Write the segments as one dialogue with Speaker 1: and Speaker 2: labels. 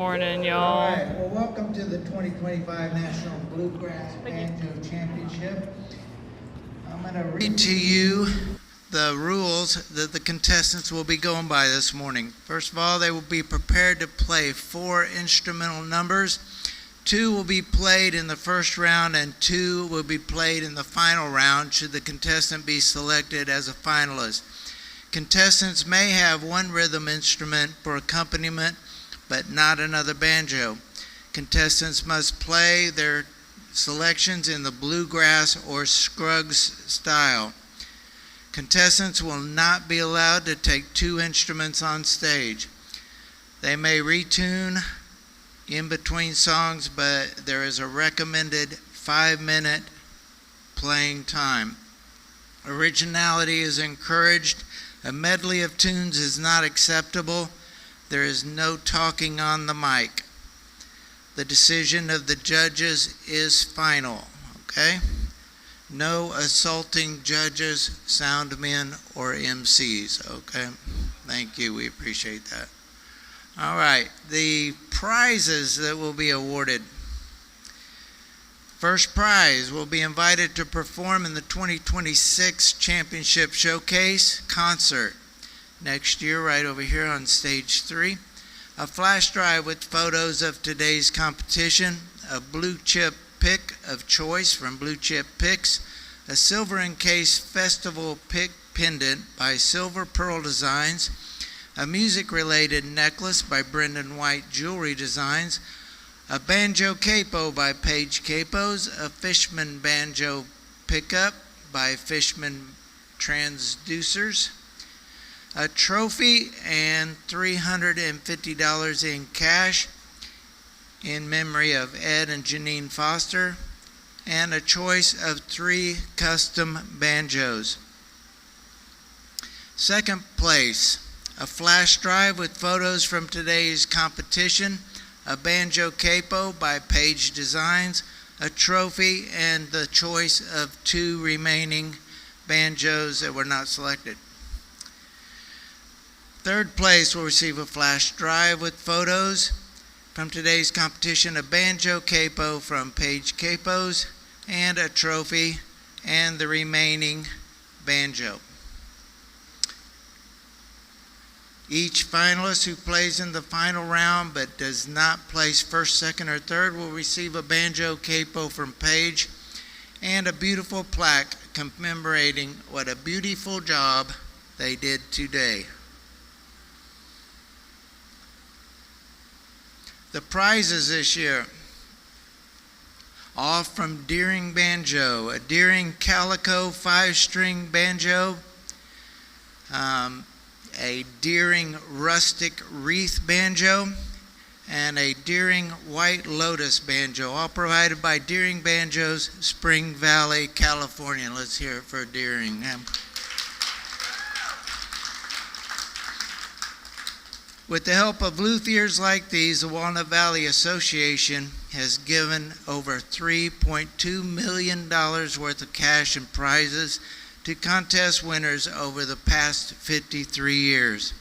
Speaker 1: Morning, y'all.
Speaker 2: All right, well, welcome to the 2025 National Bluegrass Banjo Championship. I'm going to read to you the rules that the contestants will be going by this morning. First of all, they will be prepared to play 4 instrumental numbers. 2 will be played in the first round and 2 will be played in the final round should the contestant be selected as a finalist. Contestants may have 1 rhythm instrument for accompaniment, but not another banjo. Contestants must play their selections in the bluegrass or Scruggs style. Contestants will not be allowed to take 2 instruments on stage. They may retune in between songs, but there is a recommended 5-minute playing time. Originality is encouraged. A medley of tunes is not acceptable. There is no talking on the mic. The decision of the judges is final, okay? No assaulting judges, soundmen, or MCs, okay? Thank you, we appreciate that. All right, the prizes that will be awarded. First prize will be invited to perform in the 2026 Championship Showcase concert. Next year, right over here on stage 3, a flash drive with photos of today's competition, a blue chip pick of choice from Blue Chip Picks, a silver encased festival pick pendant by Silver Pearl Designs, a music-related necklace by Brendan White Jewelry Designs, a banjo capo by Paige Capos, a Fishman banjo pickup by Fishman Transducers, a trophy and $350 in cash in memory of Ed and Janine Foster, and a choice of 3 custom banjos. Second place, a flash drive with photos from today's competition, a banjo capo by Page Designs, a trophy, and the choice of 2 remaining banjos that were not selected. Third place will receive a flash drive with photos from today's competition, a banjo capo from Page Capos, and a trophy and the remaining banjo. Each finalist who plays in the final round but does not place first, second, or third will receive a banjo capo from Page and a beautiful plaque commemorating what a beautiful job they did today. The prizes this year, all from Deering Banjo, a Deering Calico 5-string banjo, a Deering Rustic Wreath banjo, and a Deering White Lotus banjo, all provided by Deering Banjos, Spring Valley, California. Let's hear it for Deering. With the help of luthiers like these, the Walnut Valley Association has given over $3.2 million worth of cash and prizes to contest winners over the past 53 years.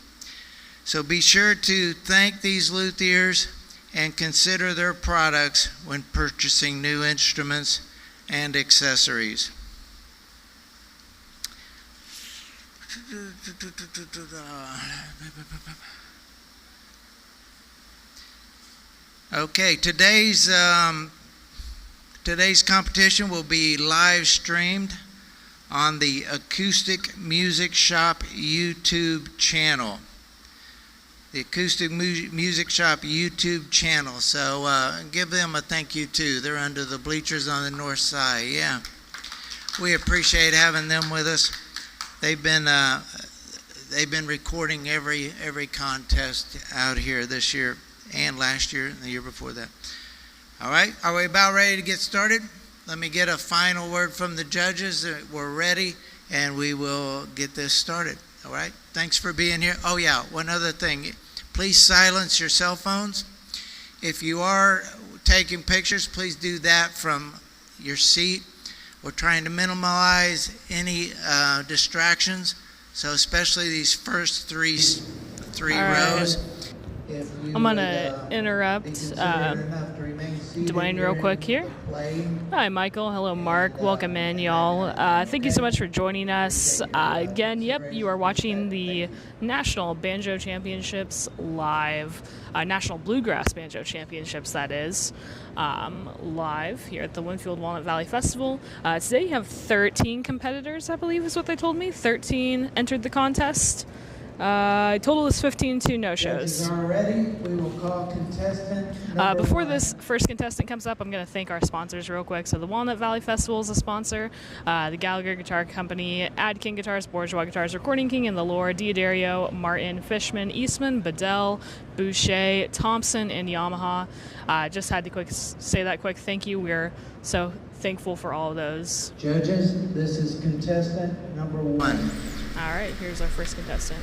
Speaker 2: So be sure to thank these luthiers and consider their products when purchasing new instruments and accessories. Okay, today's competition will be live streamed on the Acoustic Music Shop YouTube channel. The Acoustic Music Shop YouTube channel. So give them a thank you too. They're under the bleachers on the north side. Yeah, we appreciate having them with us. They've been recording every contest out here this year and last year and the year before that. All right, are we about ready to get started? Let me get a final word from the judges that we're ready, and we will get this started. All right, thanks for being here. Oh yeah, one other thing, please silence your cell phones. If you are taking pictures, please do that from your seat. We're trying to minimize any distractions, so especially these first three rows.
Speaker 1: I'm going to interrupt Dwayne real quick here. Hi, Michael. Hello, Mark. Welcome in, y'all. Thank you so much for joining us. Again, yep, you are watching the National Banjo Championships live. National Bluegrass Banjo Championships, that is, live here at the Winfield Walnut Valley Festival. Today you have 13 competitors, I believe is what they told me. 13 entered the contest. Total is 15, 2 no-shows. Before this first contestant comes up, I'm going to thank our sponsors real quick. So the Walnut Valley Festival is a sponsor. The Gallagher Guitar Company, Ad King Guitars, Bourgeois Guitars, Recording King, and the Lore, Diodario, Martin, Fishman, Eastman, Bedell, Boucher, Thompson, and Yamaha. Just had to say that quick thank you. We're so thankful for all of those.
Speaker 2: Judges, this is contestant number 1.
Speaker 1: All right, here's our first contestant.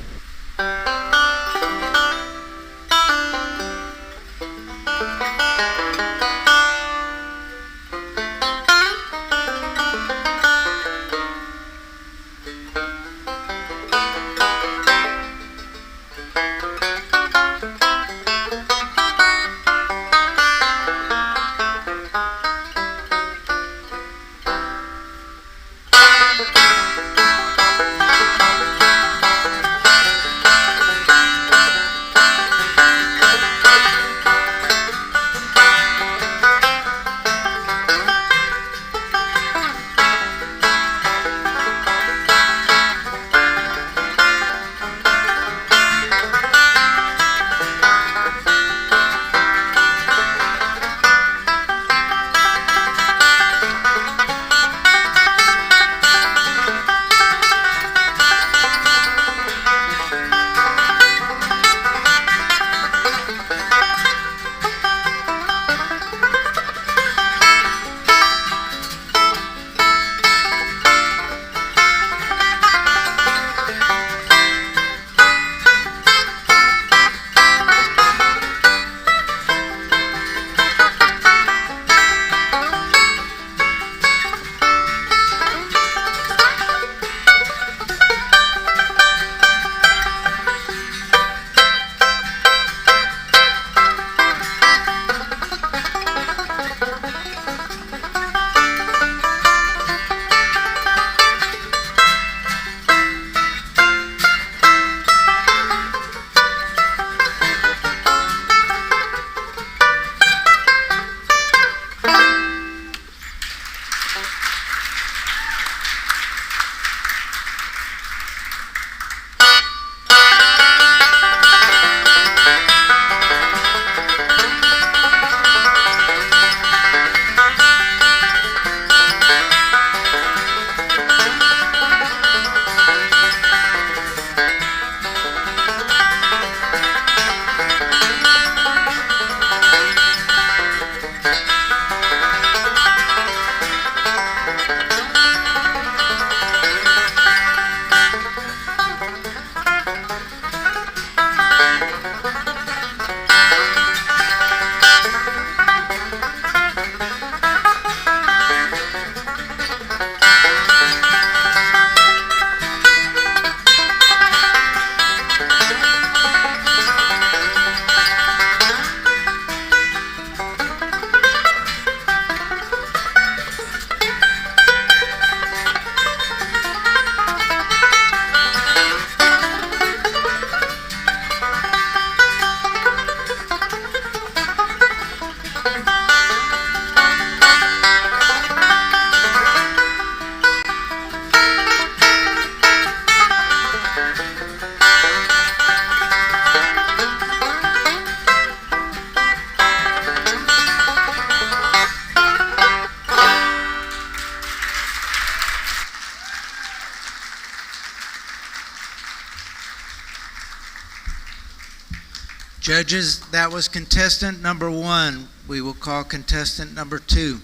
Speaker 2: Judges, that was contestant number 1. We will call contestant number 2.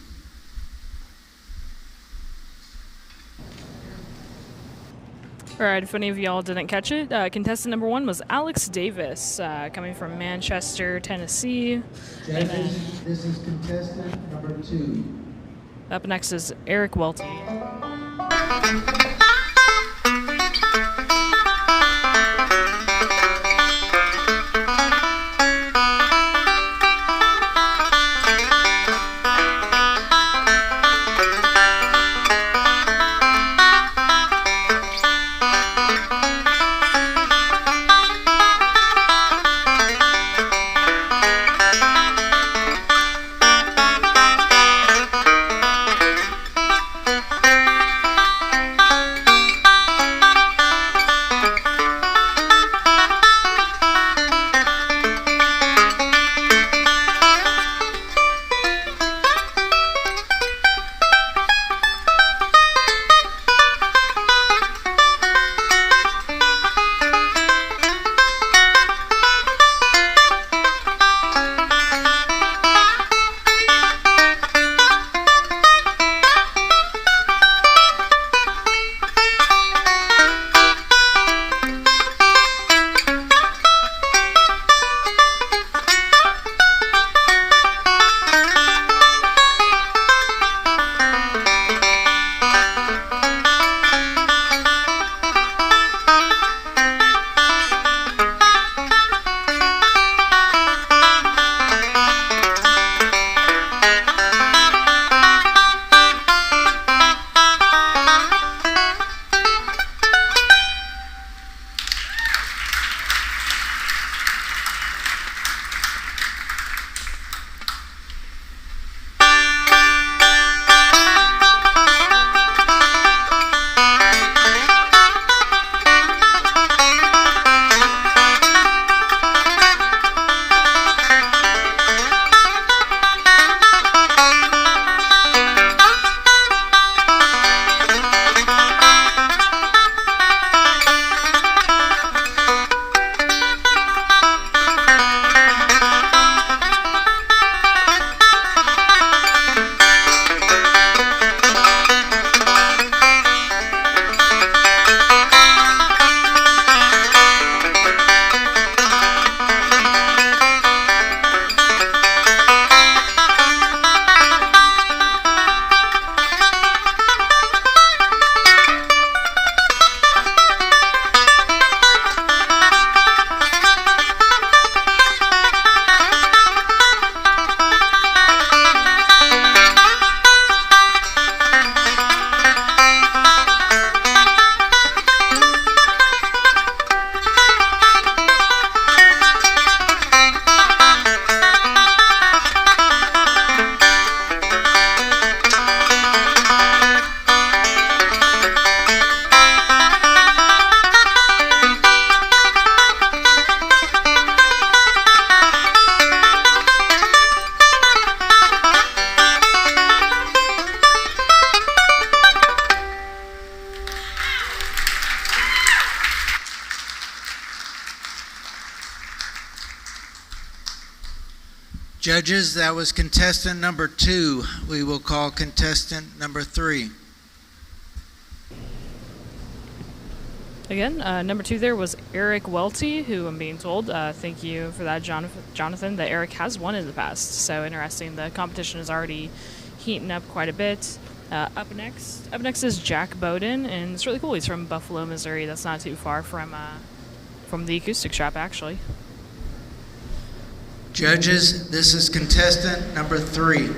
Speaker 1: All right, if any of y'all didn't catch it, contestant number 1 was Alex Davis, coming from Manchester, Tennessee.
Speaker 2: Judges, this is contestant number 2.
Speaker 1: Up next is Eric Welty.
Speaker 2: Judges, that was contestant number 2. We will call contestant number 3.
Speaker 1: Again, number 2 there was Eric Welty, who I'm being told, thank you for that, Jonathan, that Eric has won in the past. So interesting. The competition is already heating up quite a bit. Up next is Jack Bowden, and it's really cool. He's from Buffalo, Missouri. That's not too far from the Acoustic Shop, actually.
Speaker 2: Judges, this is contestant number 3.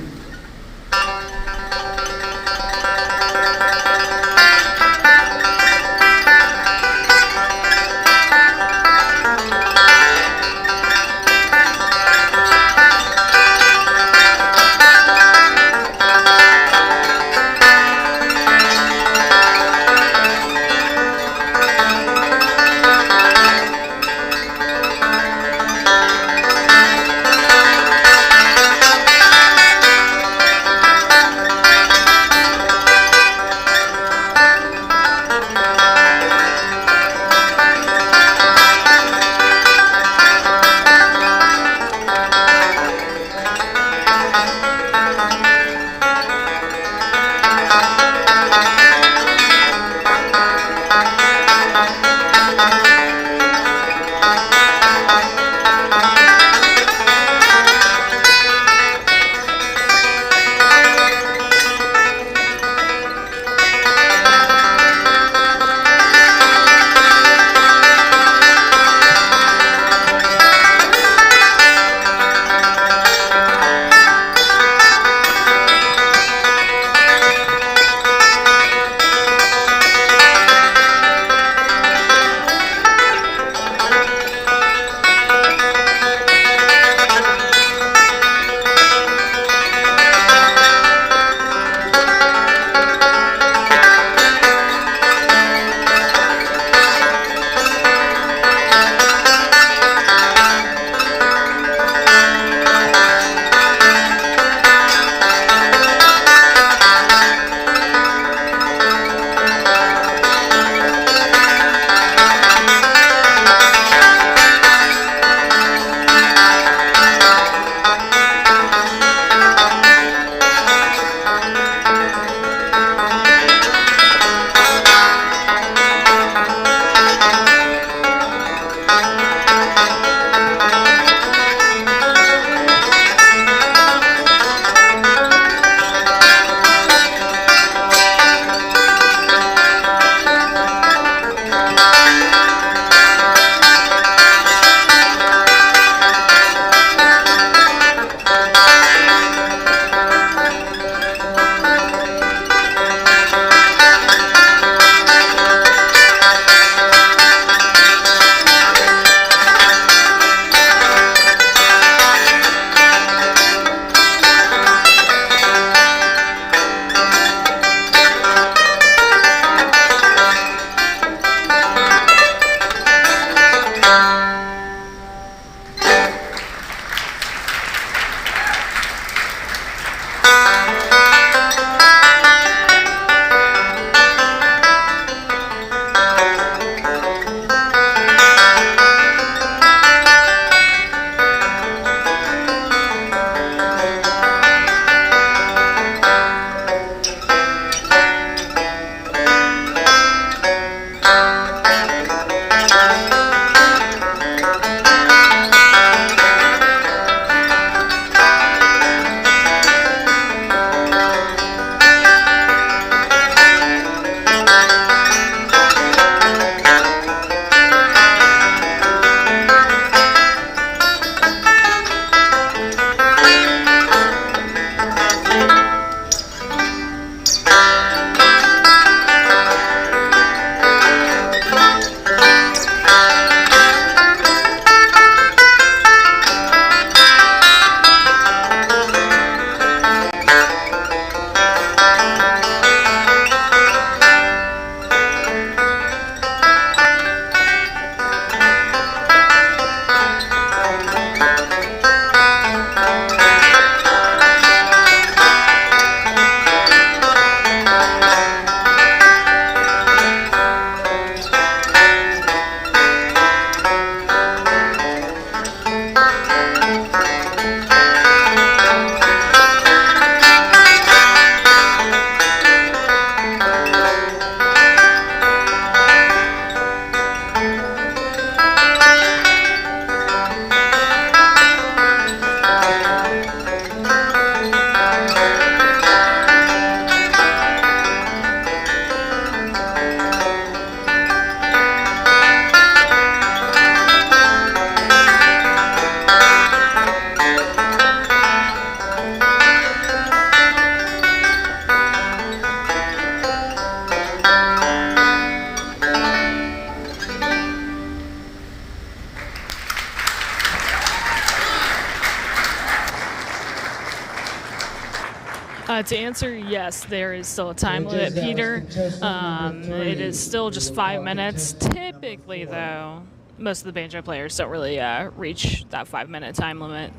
Speaker 1: To answer, yes, there is still a time limit, Peter. It is still just 5 minutes. Typically, though, most of the banjo players don't really reach that 5-minute time limit.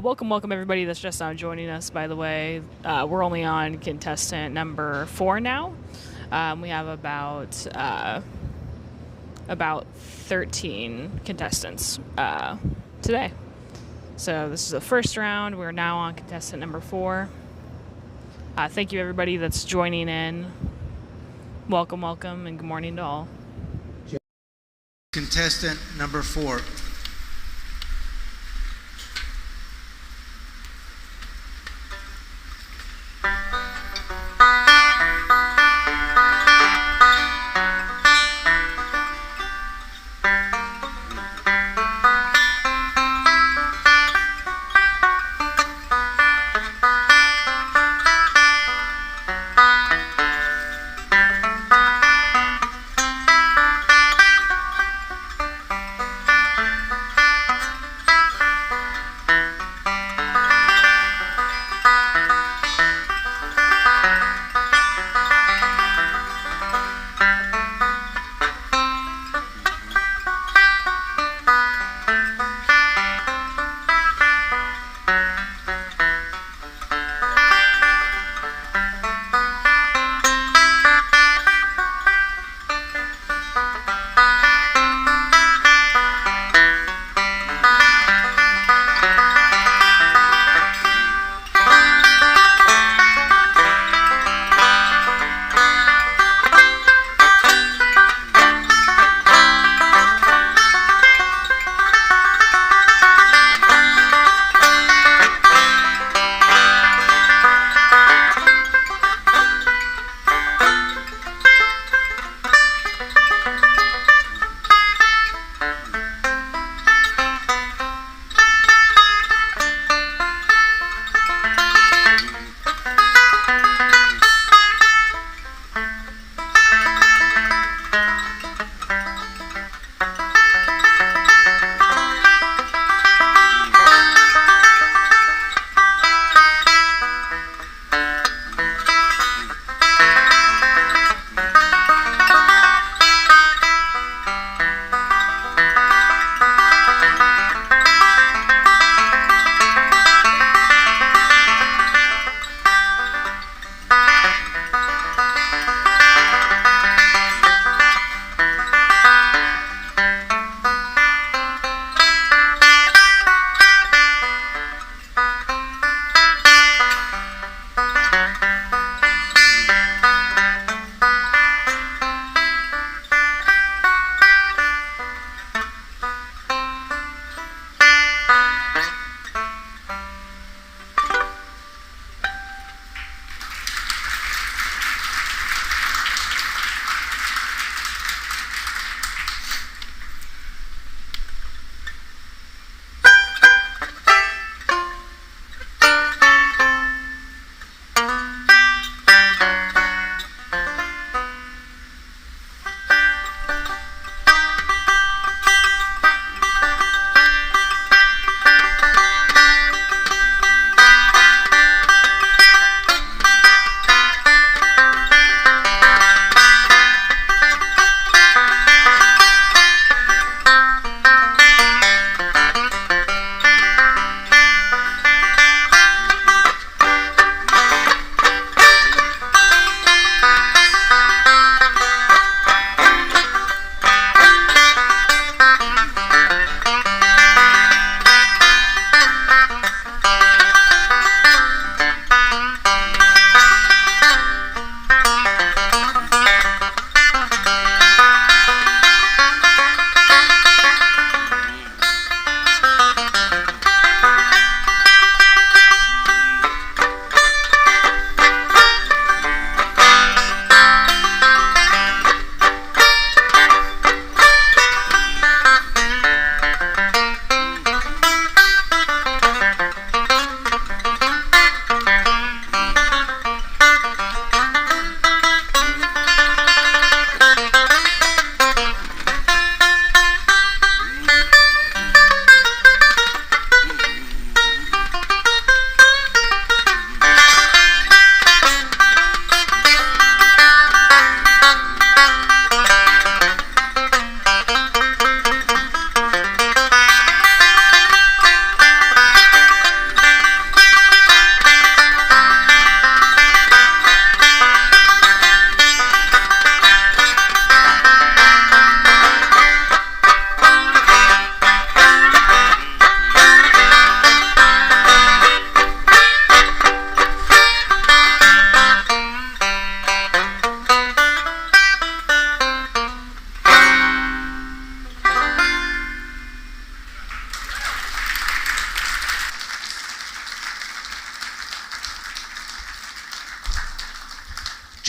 Speaker 1: Welcome, everybody that's just now joining us, by the way. We're only on contestant number 4 now. We have about 13 contestants today. So this is the first round. We're now on contestant number 4. Thank you, everybody that's joining in. Welcome, and good morning to all.
Speaker 2: Contestant number 4.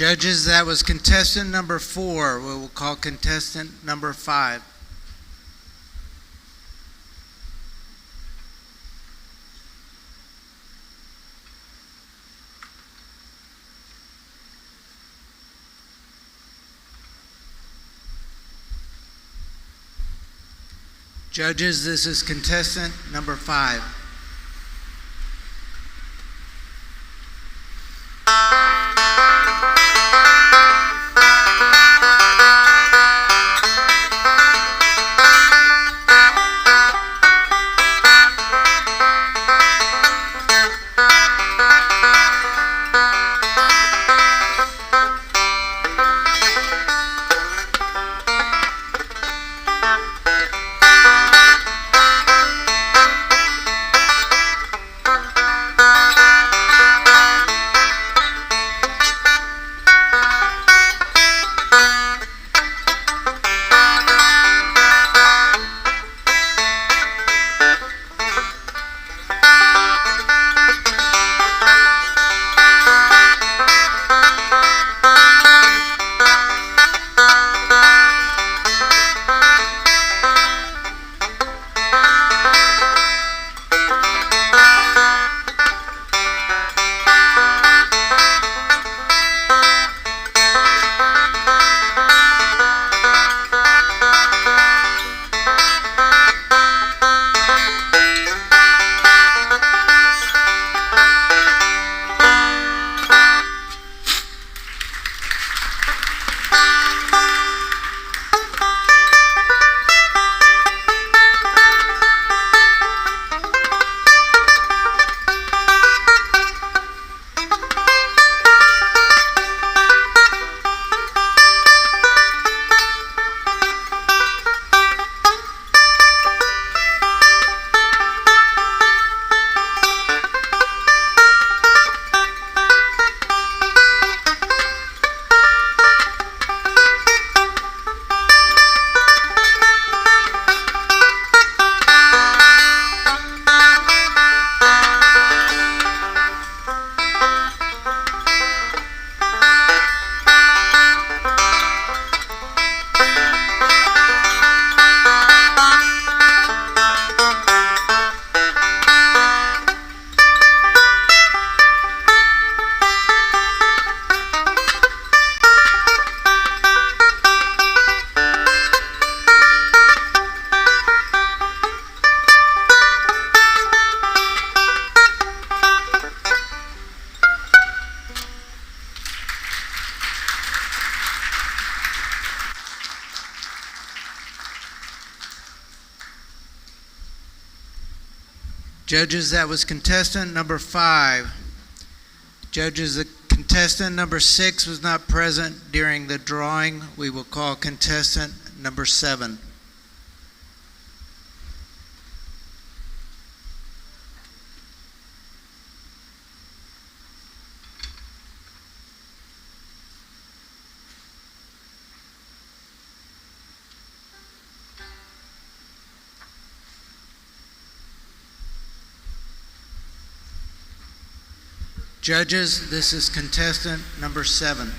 Speaker 2: Judges, that was contestant number 4. We will call contestant number 5. Judges, this is contestant number 5. Judges, that was contestant number 5. Judges, the contestant number 6 was not present during the drawing. We will call contestant number 7. Judges, this is contestant number 7.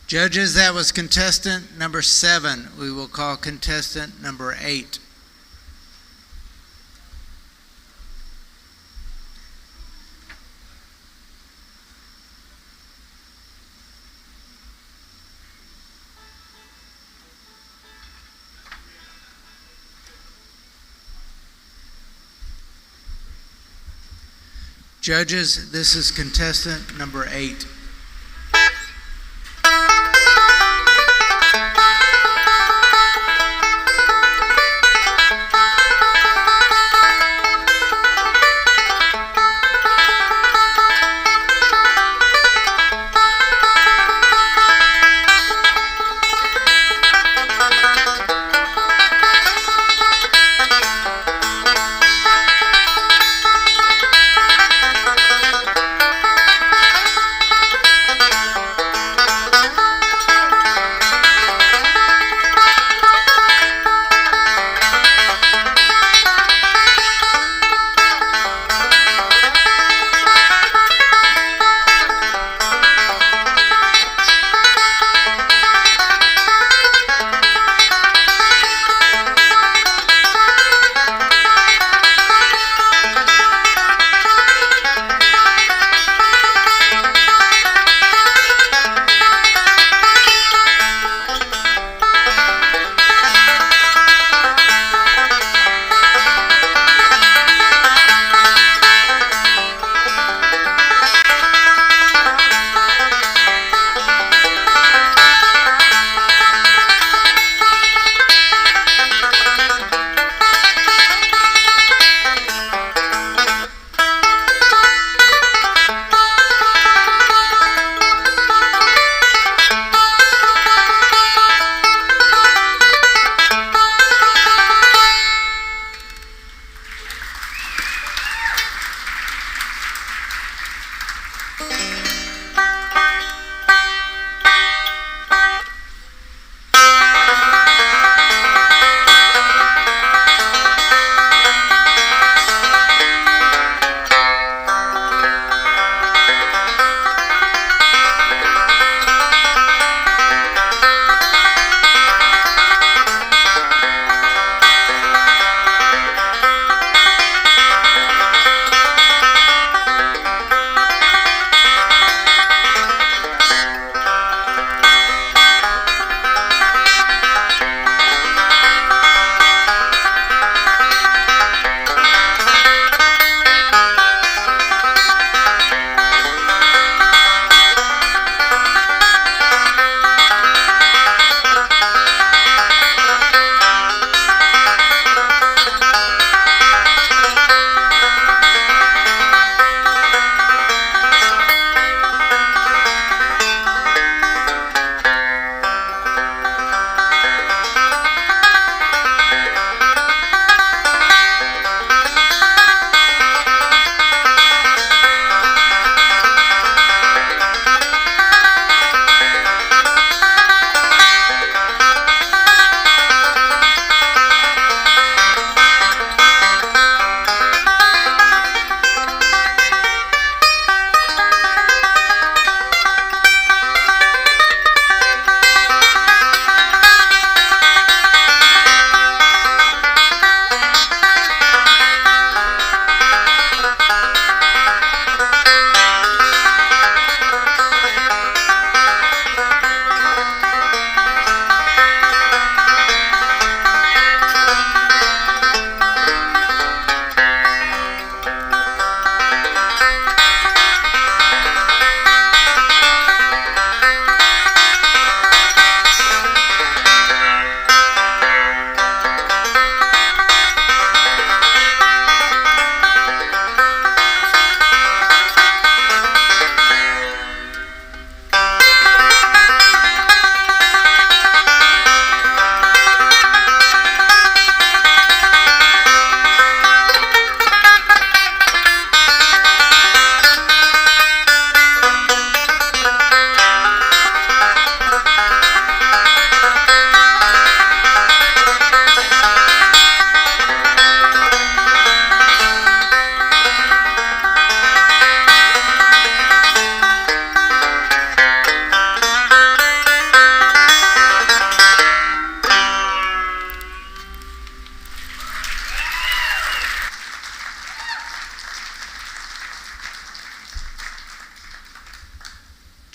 Speaker 2: Judges, that was contestant number 7. We will call contestant number 8. Judges, this is contestant number 8.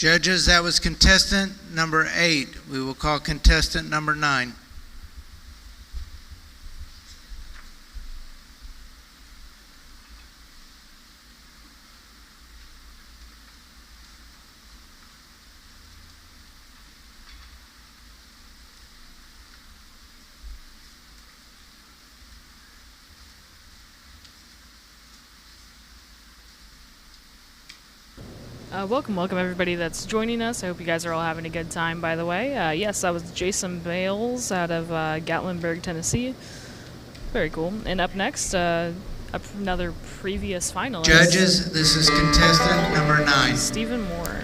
Speaker 2: Judges, that was contestant number 8. We will call contestant number 9.
Speaker 1: Welcome everybody that's joining us. I hope you guys are all having a good time, by the way. Yes, that was Jason Bales out of Gatlinburg, Tennessee. Very cool. And up next, another previous finalist.
Speaker 2: Judges, this is contestant number 9.
Speaker 1: Stephen Moore.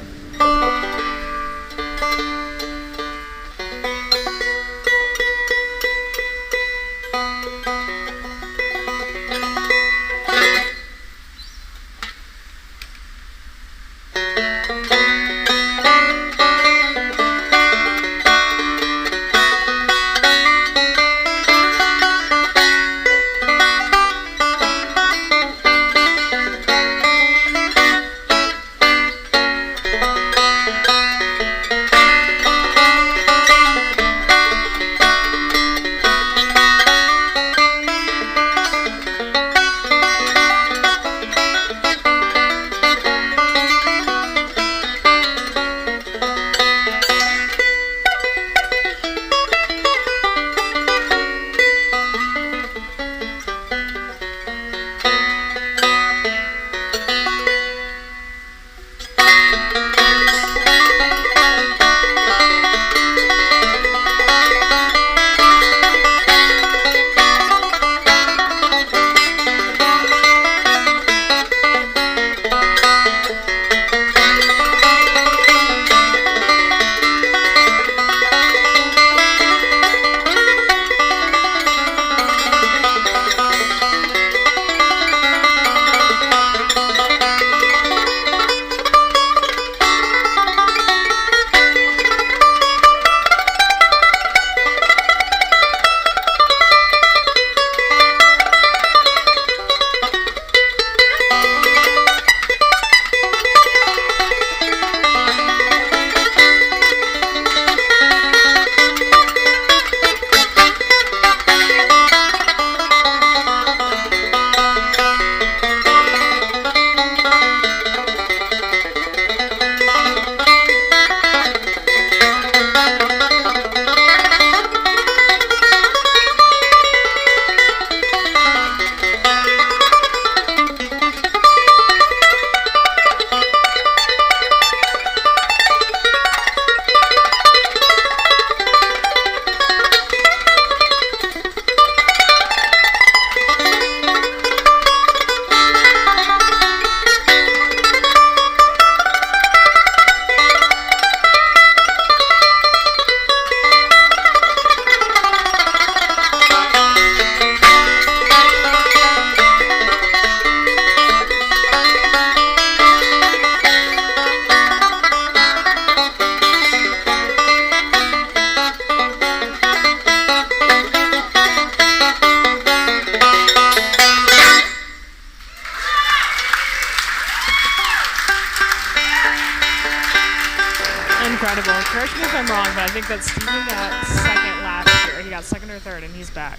Speaker 1: Incredible. Correct me if I'm wrong, but I think that Steven got second last year. He got second or third, and he's back.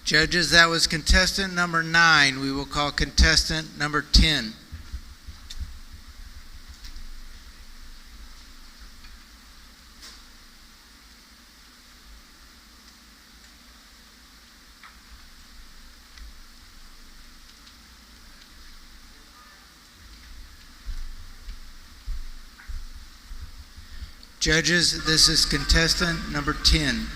Speaker 2: Judges, that was contestant number 9. We will call contestant number 10. Judges, this is contestant number 10.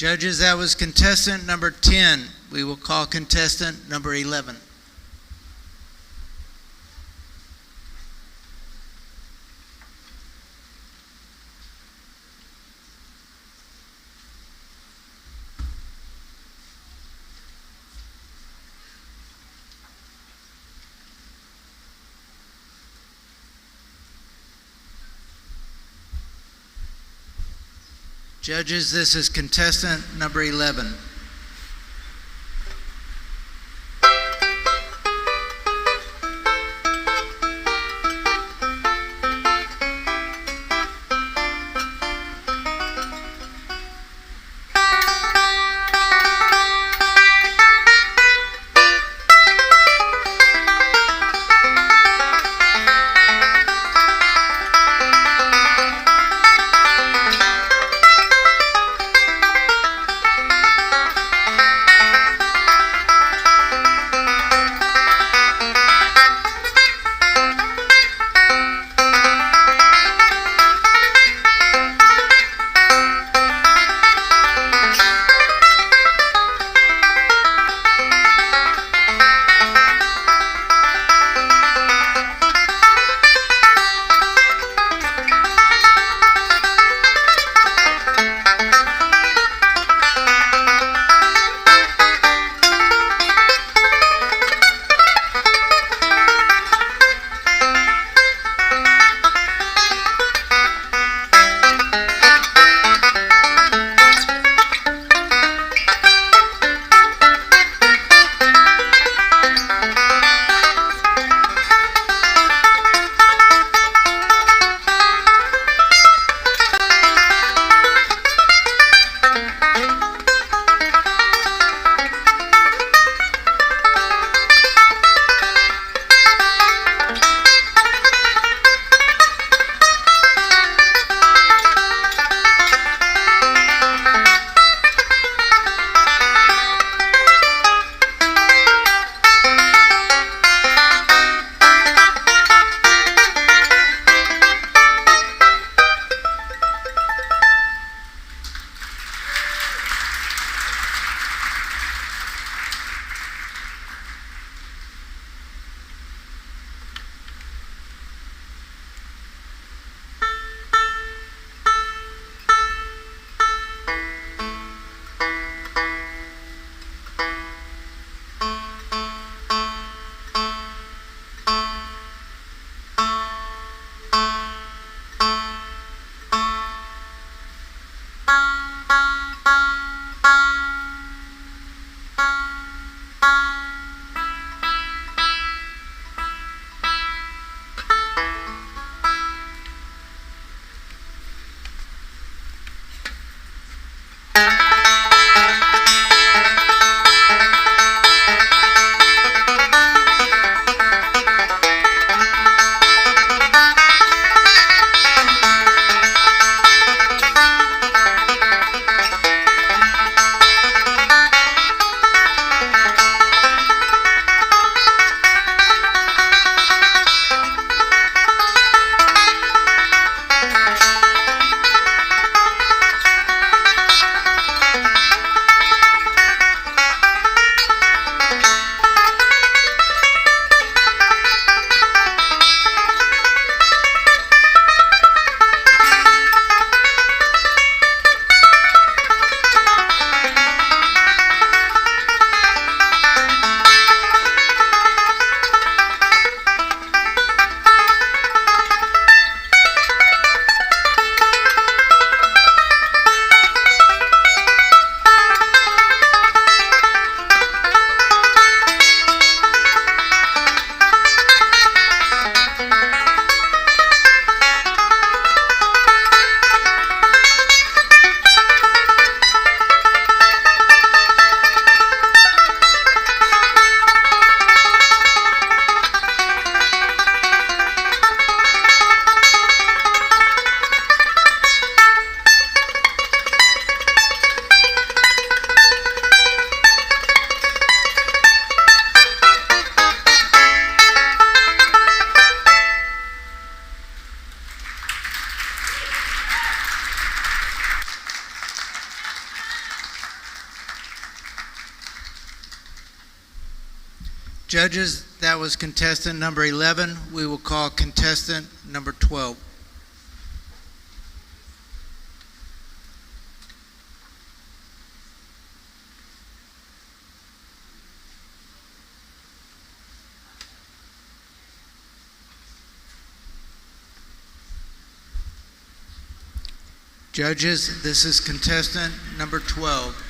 Speaker 2: Judges, that was contestant number 10. We will call contestant number 11. Judges, this is contestant number 11. Judges, that was contestant number 11. We will call contestant number 12. Judges, this is contestant number 12.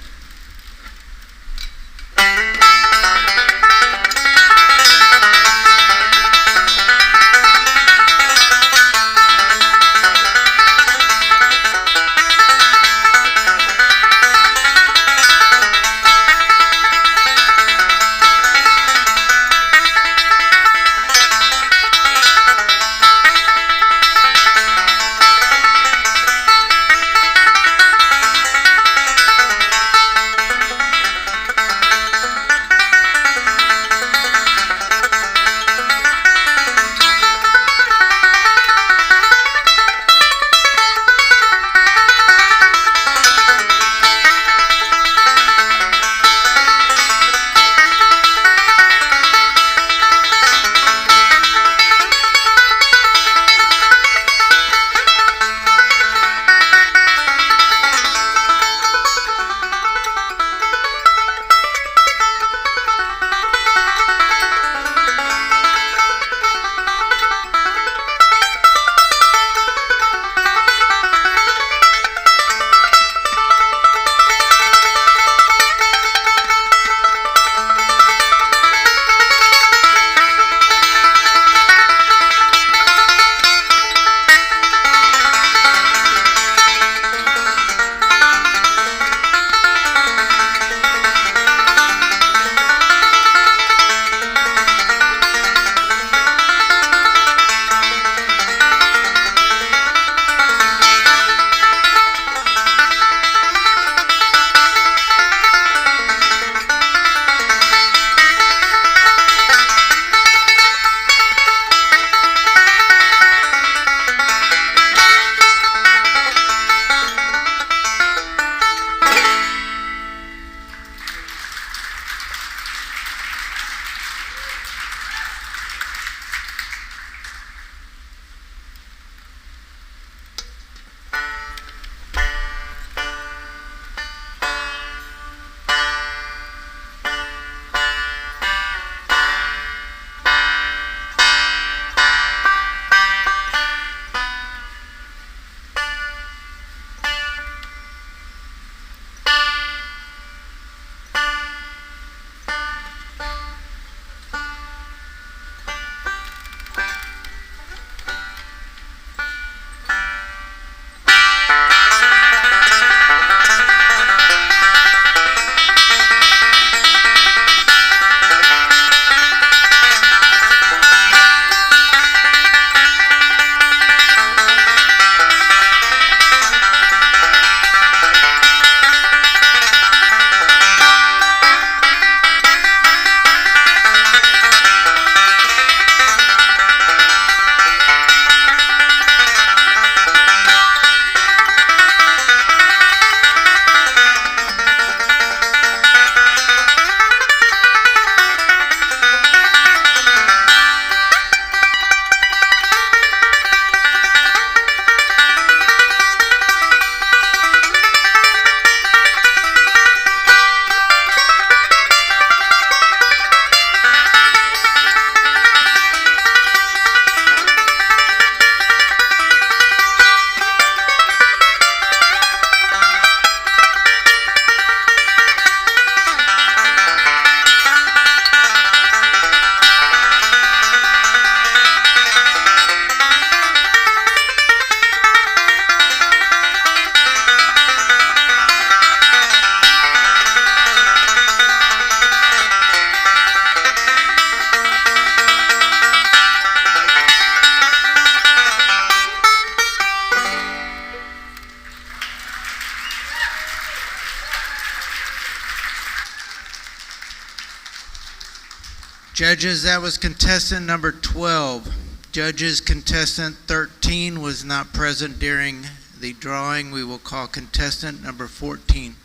Speaker 2: Judges, that was contestant number 12. Judges, contestant 13 was not present during the drawing. We will call contestant number 14.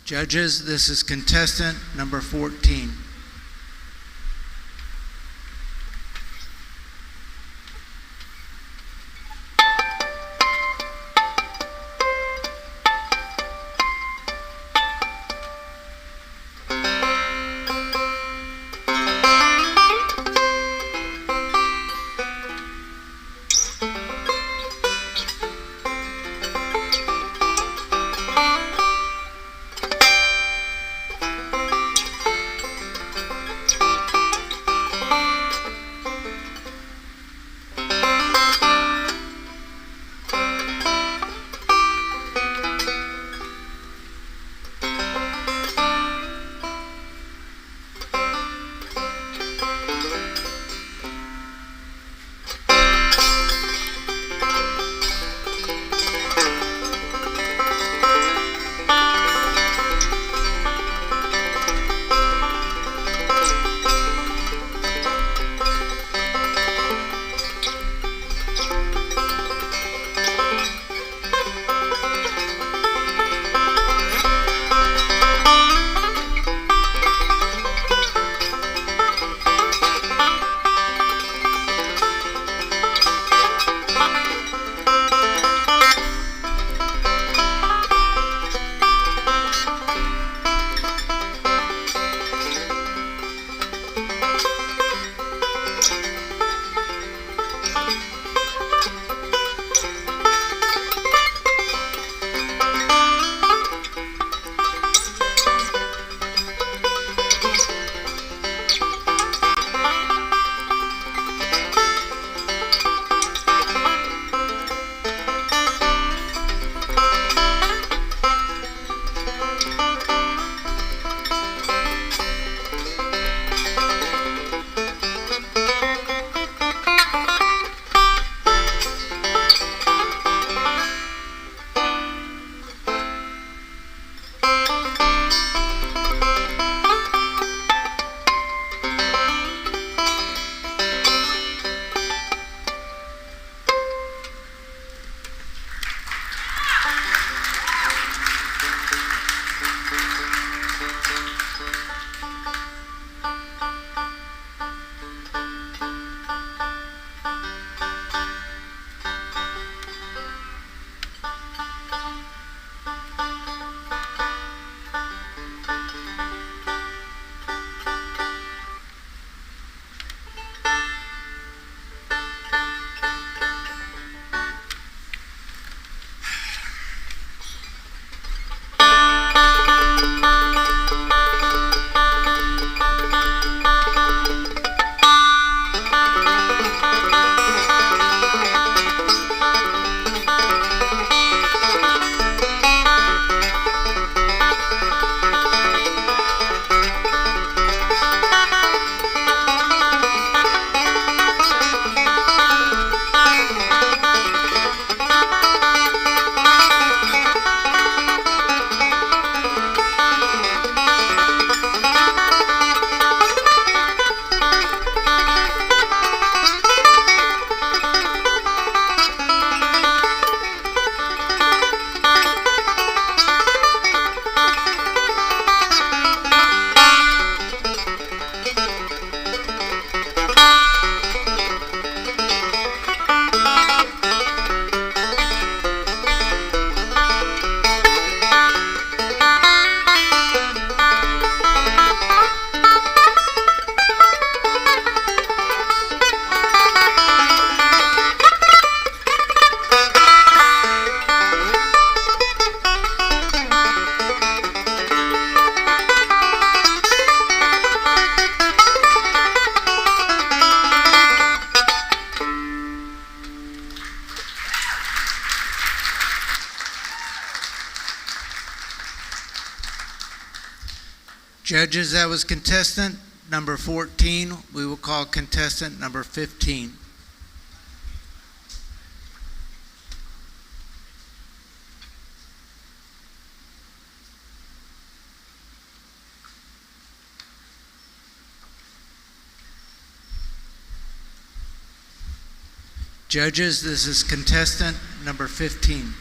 Speaker 2: Judges, this is contestant number 14. Judges, that was contestant number 14. We will call contestant number 15. Judges, this is contestant number 15.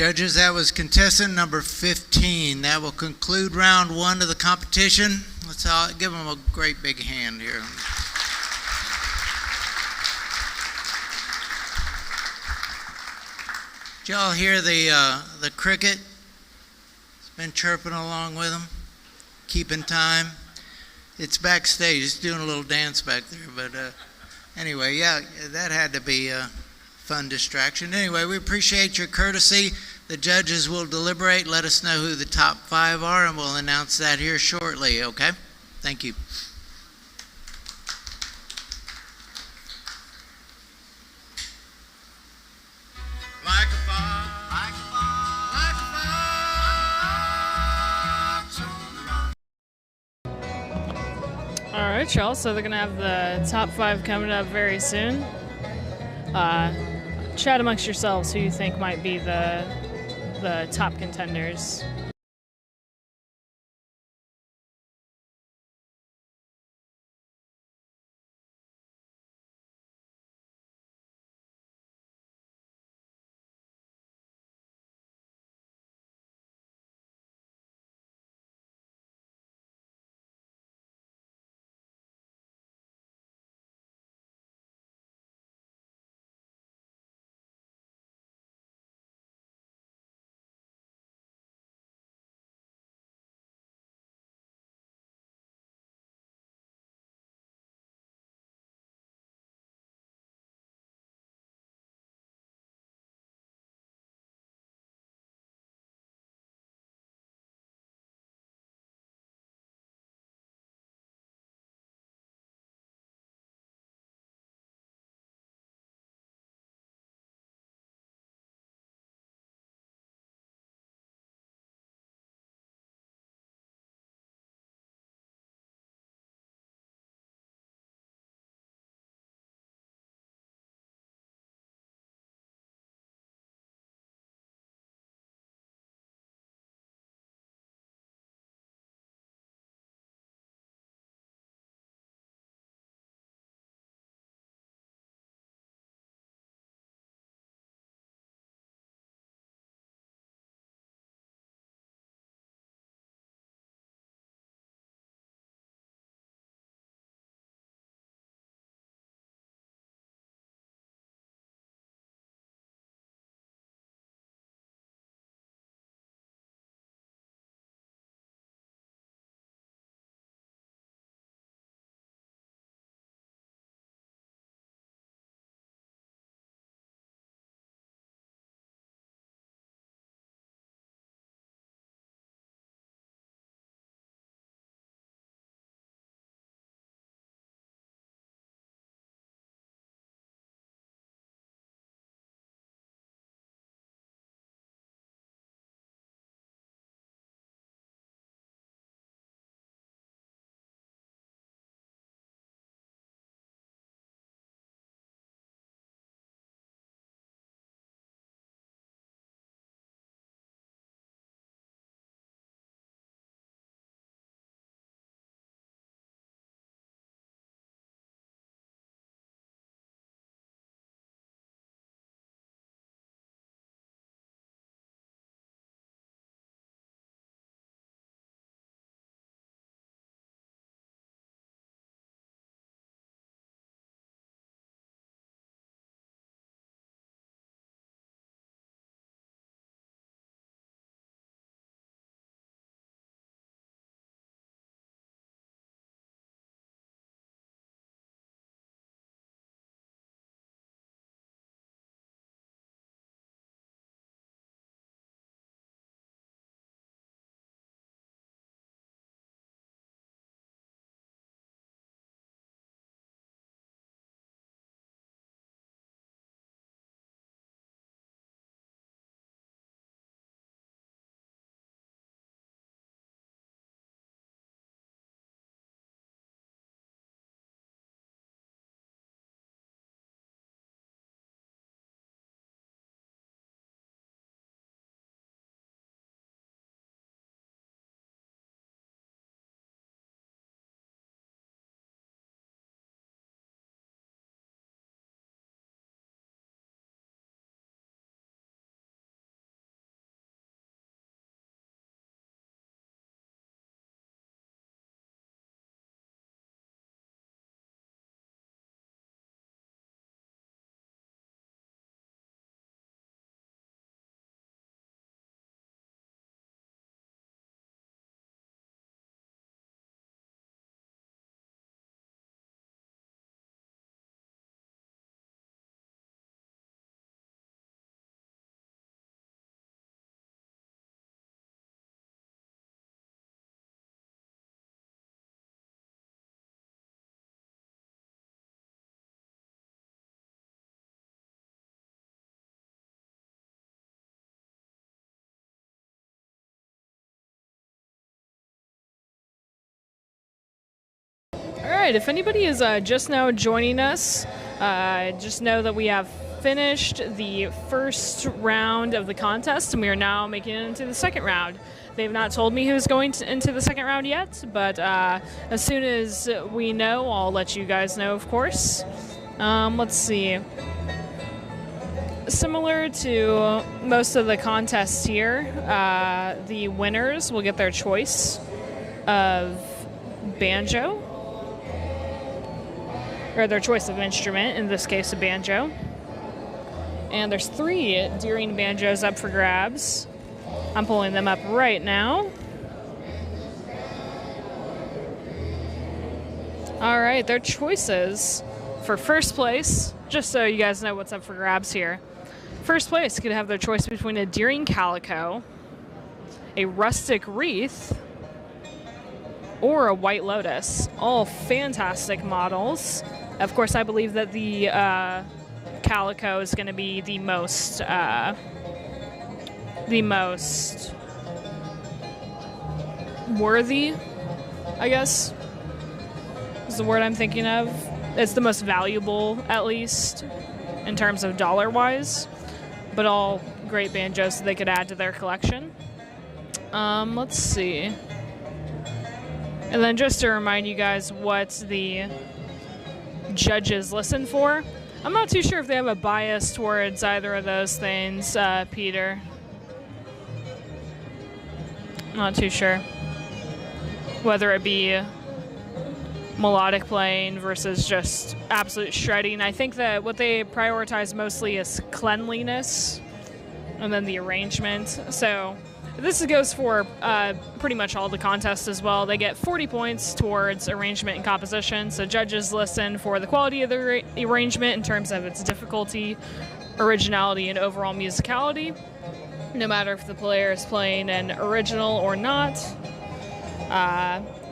Speaker 2: Judges, that was contestant number 15. That will conclude round 1 of the competition. Let's all give them a great big hand here. Did y'all hear the cricket? It's been chirping along with them, keeping time. It's backstage. It's doing a little dance back there. But anyway, yeah, that had to be a fun distraction. Anyway, we appreciate your courtesy. The judges will deliberate, let us know who the top 5 are, and we'll announce that here shortly, okay? Thank you.
Speaker 3: Like a fire, like a fire, like a fire.
Speaker 1: All right, y'all. So they're going to have the top 5 coming up very soon. Chat amongst yourselves who you think might be the top contenders. All right, if anybody is just now joining us, just know that we have finished the first round of the contest, and we are now making it into the second round. They've not told me who's going into the second round yet, but as soon as we know, I'll let you guys know, of course. Let's see. Similar to most of the contests here, the winners will get their choice of banjo, or their choice of instrument, in this case a banjo. And there's 3 Deering banjos up for grabs. I'm pulling them up right now. All right, their choices for first place, just so you guys know what's up for grabs here. First place could have their choice between a Deering calico, a rustic wreath, or a white lotus. All fantastic models. Of course, I believe that the calico is going to be the most worthy, I guess, is the word I'm thinking of. It's the most valuable, at least, in terms of dollar-wise, but all great banjos that they could add to their collection. Let's see. And then just to remind you guys what the judges listen for. I'm not too sure if they have a bias towards either of those things, Peter. Not too sure. Whether it be melodic playing versus just absolute shredding. I think that what they prioritize mostly is cleanliness and then the arrangement. So this goes for pretty much all the contests as well. They get 40 points towards arrangement and composition. So judges listen for the quality of the arrangement in terms of its difficulty, originality, and overall musicality, no matter if the player is playing an original or not.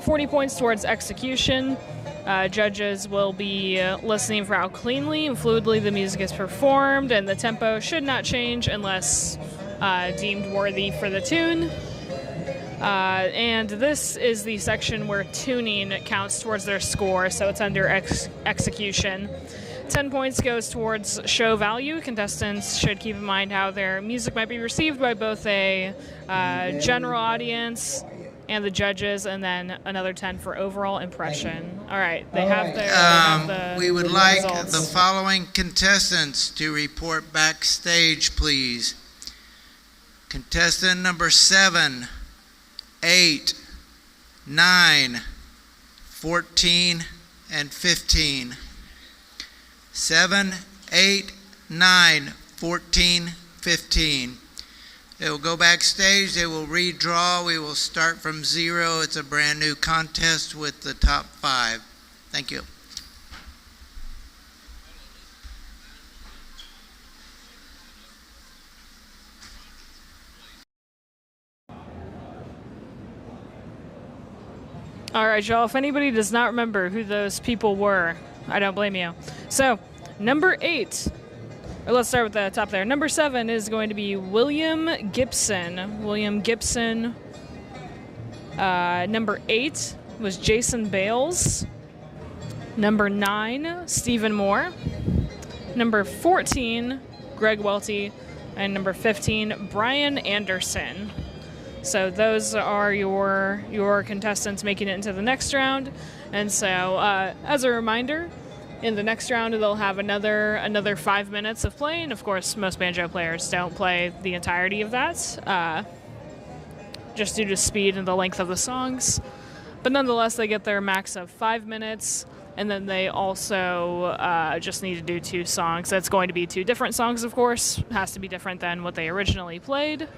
Speaker 1: 40 points towards execution. Judges will be listening for how cleanly and fluidly the music is performed, and the tempo should not change unless deemed worthy for the tune. And this is the section where tuning counts towards their score, so it's under execution. 10 points goes towards show value. Contestants should keep in mind how their music might be received by both a general audience and the judges, and then another 10 for overall impression. All right, they have the
Speaker 2: we would like
Speaker 1: results.
Speaker 2: the following contestants to report backstage, please. Contestant number 7, 8, 9, 14, and 15. 7, 8, 9, 14, 15. They will go backstage. They will redraw. We will start from 0. It's a brand new contest with the top 5. Thank you.
Speaker 1: All right, y'all, if anybody does not remember who those people were, I don't blame you. So, number 8, or let's start with the top there. Number 7 is going to be William Gibson. William Gibson. Number 8 was Jason Bales. Number 9, Stephen Moore. Number 14, Greg Welty. And number 15, Brian Anderson. So those are your contestants making it into the next round. And so as a reminder, in the next round they'll have another 5 minutes of playing. Of course, most banjo players don't play the entirety of that, just due to speed and the length of the songs. But nonetheless, they get their max of 5 minutes, and then they also just need to do 2 songs. That's going to be 2 different songs, of course. It has to be different than what they originally played.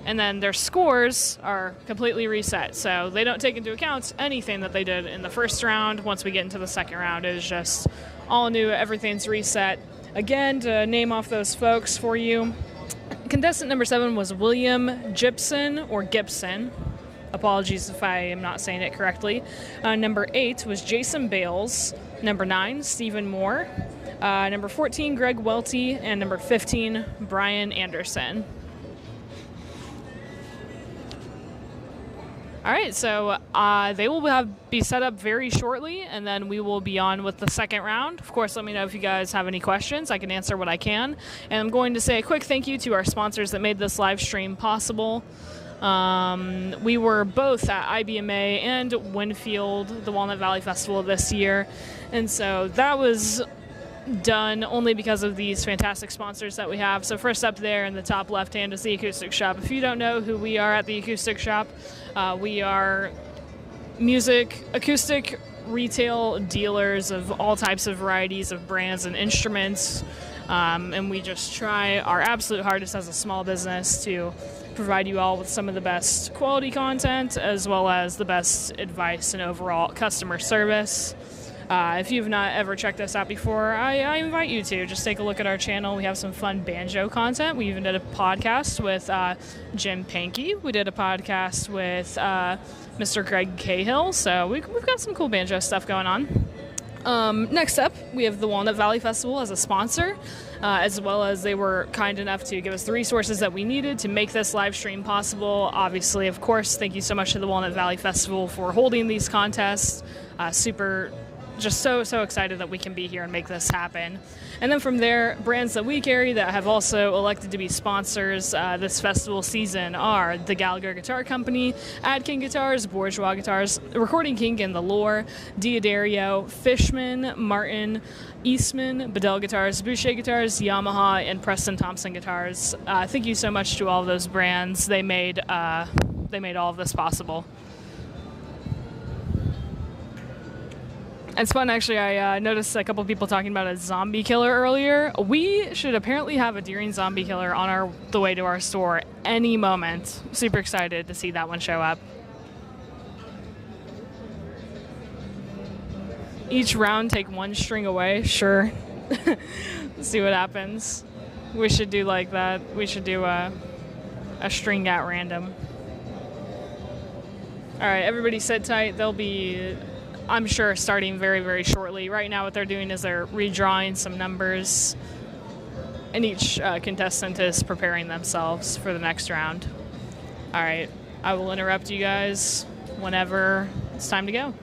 Speaker 1: And then their scores are completely reset, so they don't take into account anything that they did in the first round. Once we get into the second round, it is just all new, everything's reset. Again, to name off those folks for you, contestant number 7 was William Gibson, or Gibson. Apologies if I am not saying it correctly. Number 8 was Jason Bales. Number 9, Stephen Moore. Number 14, Greg Welty. And number 15, Brian Anderson. All right, so they will be set up very shortly, and then we will be on with the second round. Of course, let me know if you guys have any questions. I can answer what I can. And I'm going to say a quick thank you to our sponsors that made this live stream possible. We were both at IBMA and Winfield, the Walnut Valley Festival this year, and so that was done only because of these fantastic sponsors that we have. So first up there in the top left hand is the Acoustic Shop. If you don't know who we are at the Acoustic Shop, we are acoustic retail dealers of all types of varieties of brands and instruments, and we just try our absolute hardest as a small business to provide you all with some of the best quality content as well as the best advice and overall customer service. If you've not ever checked us out before, I invite you to. Just take a look at our channel. We have some fun banjo content. We even did a podcast with Jim Pankey. We did a podcast with Mr. Greg Cahill. So we've got some cool banjo stuff going on. Next up, we have the Walnut Valley Festival as a sponsor, as well as they were kind enough to give us the resources that we needed to make this live stream possible. Obviously, of course, thank you so much to the Walnut Valley Festival for holding these contests. Just so excited that we can be here and make this happen. And then from there, brands that we carry that have also elected to be sponsors this festival season are the Gallagher Guitar Company, Ad King Guitars, Bourgeois Guitars, Recording King and the Lore, Diodario, Fishman, Martin, Eastman, Bedell Guitars, Boucher Guitars, Yamaha, and Preston Thompson Guitars. Thank you so much to all of those brands. They made all of this possible. It's fun, actually. I noticed a couple people talking about a zombie killer earlier. We should apparently have a Deering zombie killer on the way to our store any moment. Super excited to see that one show up. Each round, take one string away. Sure. See what happens. We should do like that. We should do a string at random. All right, everybody sit tight. They'll be, I'm sure, starting very, very shortly. Right now what they're doing is they're redrawing some numbers, and each contestant is preparing themselves for the next round. All right, I will interrupt you guys whenever it's time to go.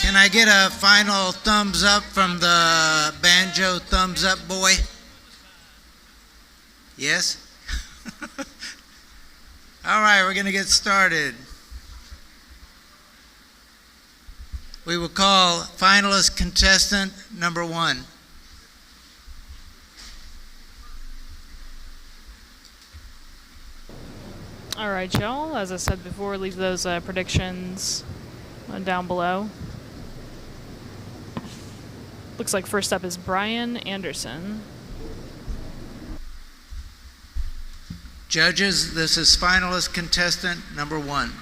Speaker 2: Can I get a final thumbs up from the banjo thumbs up boy? Yes? All right, we're going to get started. We will call finalist contestant number 1.
Speaker 1: All right, y'all. As I said before, leave those predictions down below. Looks like first up is Brian Anderson.
Speaker 2: Judges, this is finalist contestant number 1.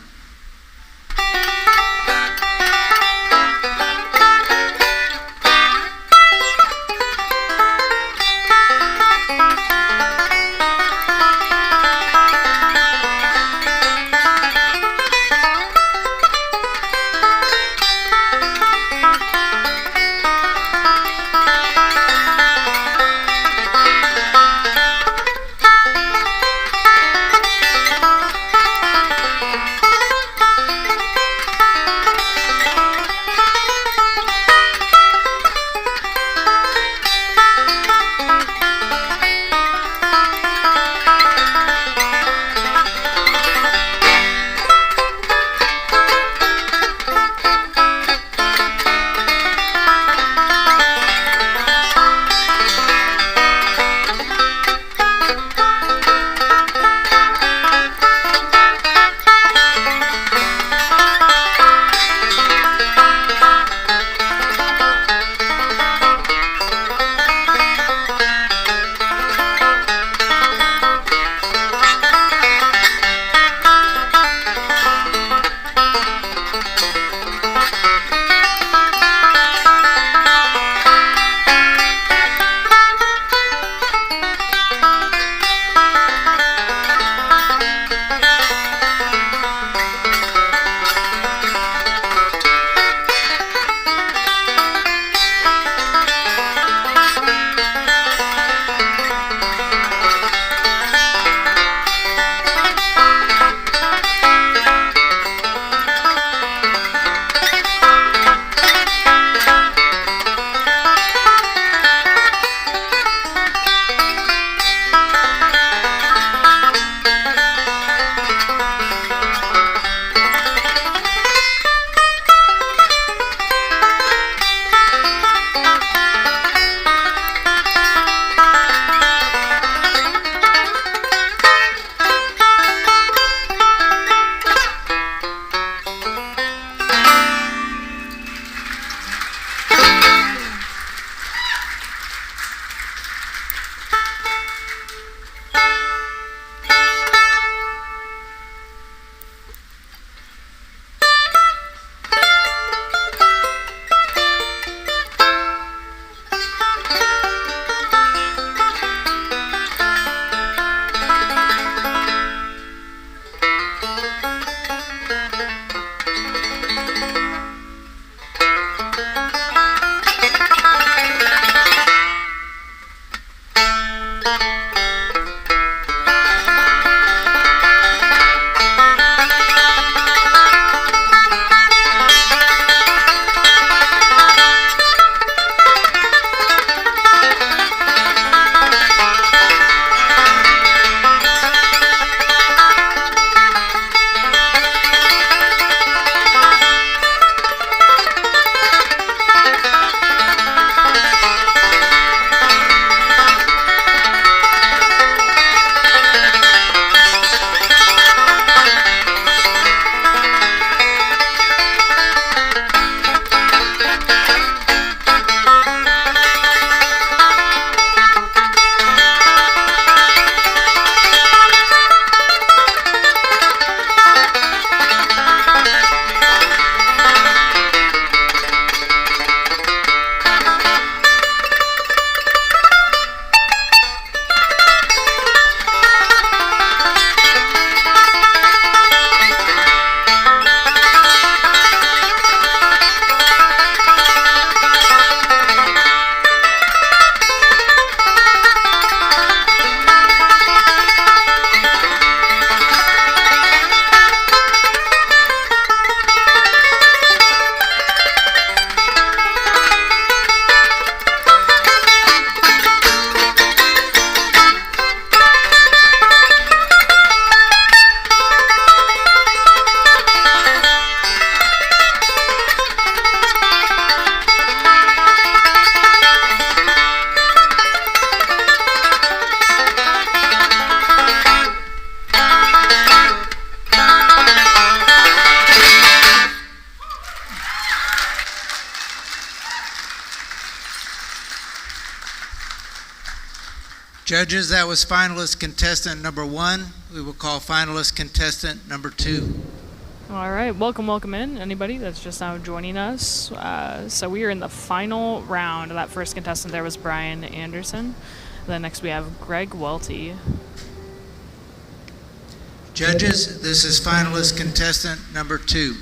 Speaker 2: Judges, that was finalist contestant number 1. We will call finalist contestant number 2.
Speaker 1: All right, welcome in, anybody that's just now joining us. So we are in the final round. That first contestant there was Brian Anderson. Then next we have Greg Welty.
Speaker 2: Judges, this is finalist contestant number 2.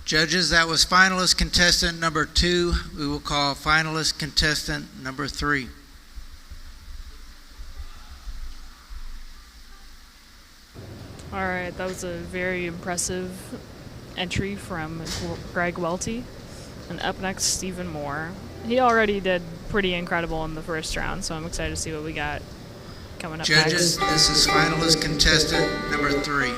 Speaker 2: Judges, that was finalist contestant number 2. We will call finalist contestant number 3.
Speaker 1: All right, that was a very impressive entry from Greg Welty. And up next, Stephen Moore. He already did pretty incredible in the first round, so I'm excited to see what we got coming up
Speaker 2: Judges,
Speaker 1: next.
Speaker 2: this is finalist contestant number 3.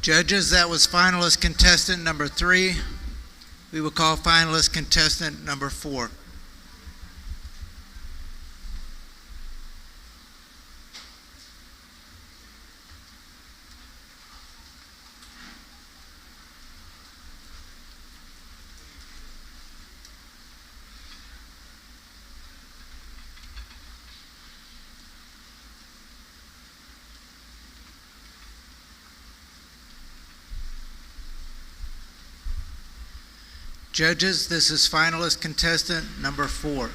Speaker 2: Judges, that was finalist contestant number 3. We will call finalist contestant number 4. Judges, this is finalist contestant number 4.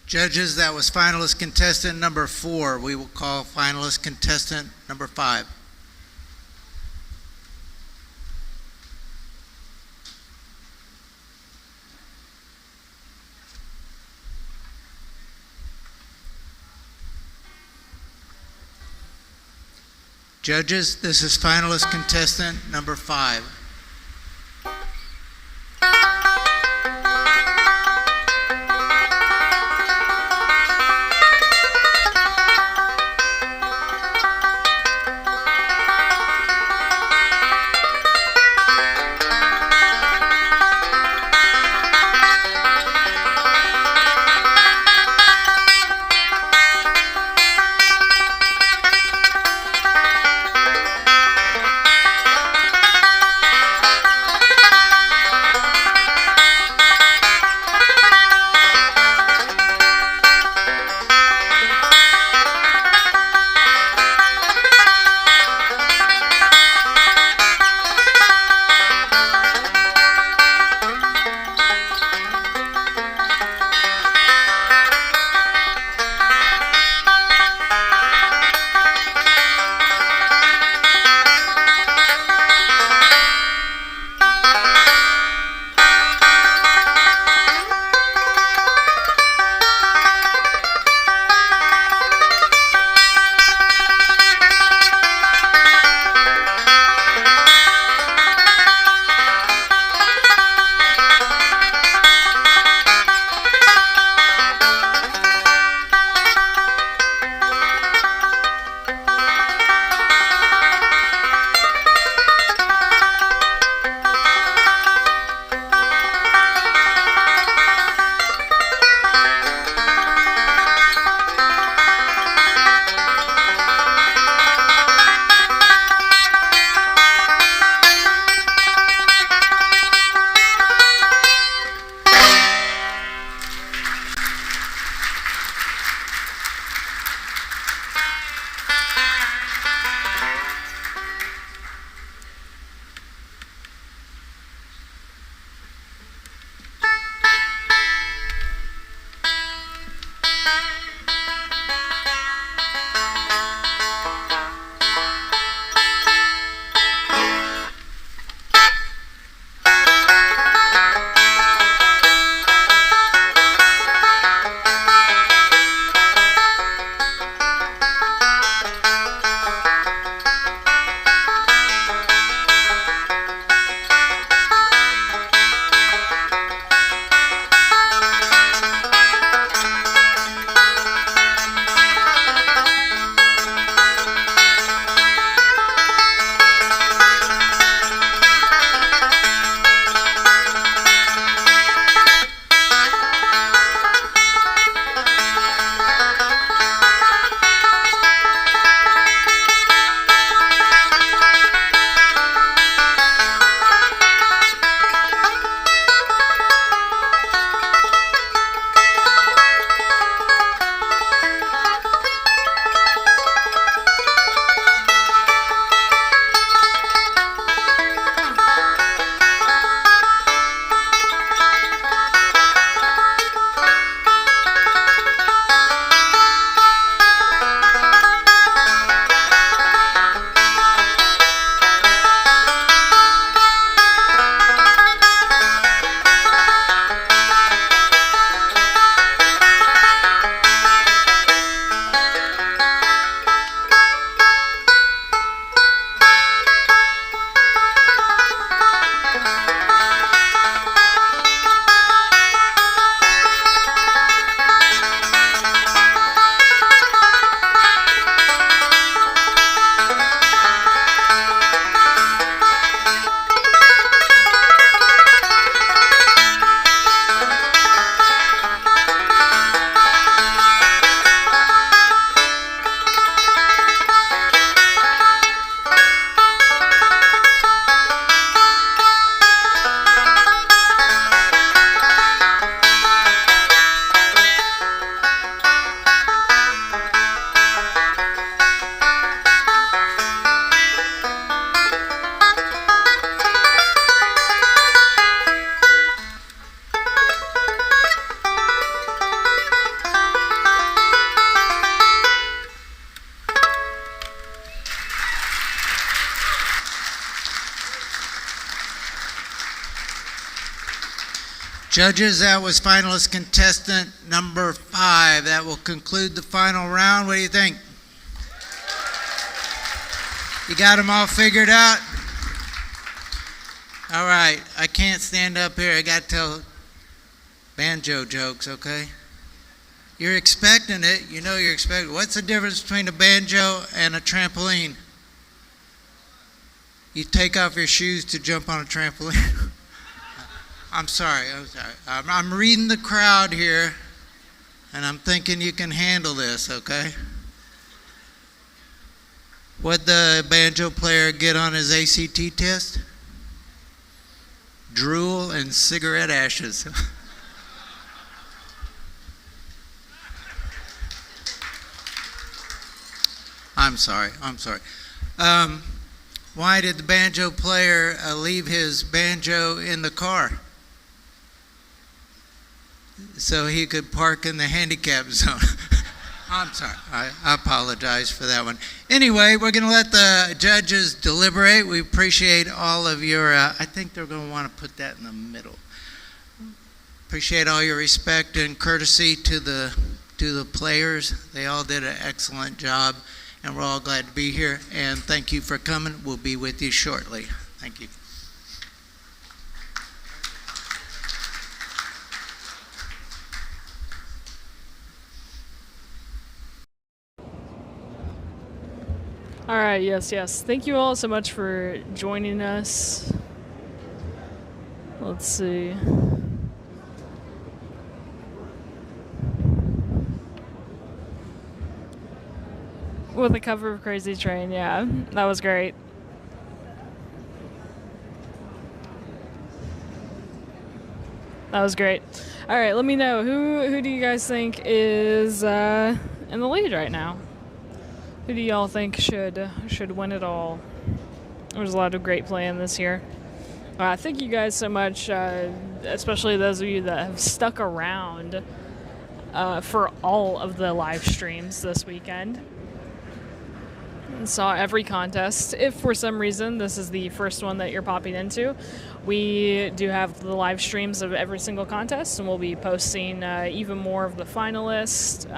Speaker 2: Judges, that was finalist contestant number 4. We will call finalist contestant number 5. Judges, this is finalist contestant number 5. Judges, that was finalist contestant number 5. That will conclude the final round. What do you think? You got them all figured out? All right, I can't stand up here. I got to tell banjo jokes, okay? You're expecting it. You know you're expecting it. What's the difference between a banjo and a trampoline? You take off your shoes to jump on a trampoline. I'm sorry. I'm reading the crowd here, and I'm thinking you can handle this, okay? What'd the banjo player get on his ACT test? Drool and cigarette ashes. I'm sorry. Why did the banjo player leave his banjo in the car? So he could park in the handicap zone. I'm sorry. I apologize for that one. Anyway, we're going to let the judges deliberate. We appreciate all of your, I think they're going to want to put that in the middle. Appreciate all your respect and courtesy to the players. They all did an excellent job, and we're all glad to be here. And thank you for coming. We'll be with you shortly. Thank you.
Speaker 1: All right, yes. Thank you all so much for joining us. Let's see. With the cover of Crazy Train, yeah, that was great. That was great. All right, let me know, who do you guys think is in the lead right now? Who do y'all think should win it all? There's a lot of great playing this year. Thank you guys so much, especially those of you that have stuck around for all of the live streams this weekend and saw every contest. If for some reason this is the first one that you're popping into, we do have the live streams of every single contest, and we'll be posting even more of the finalists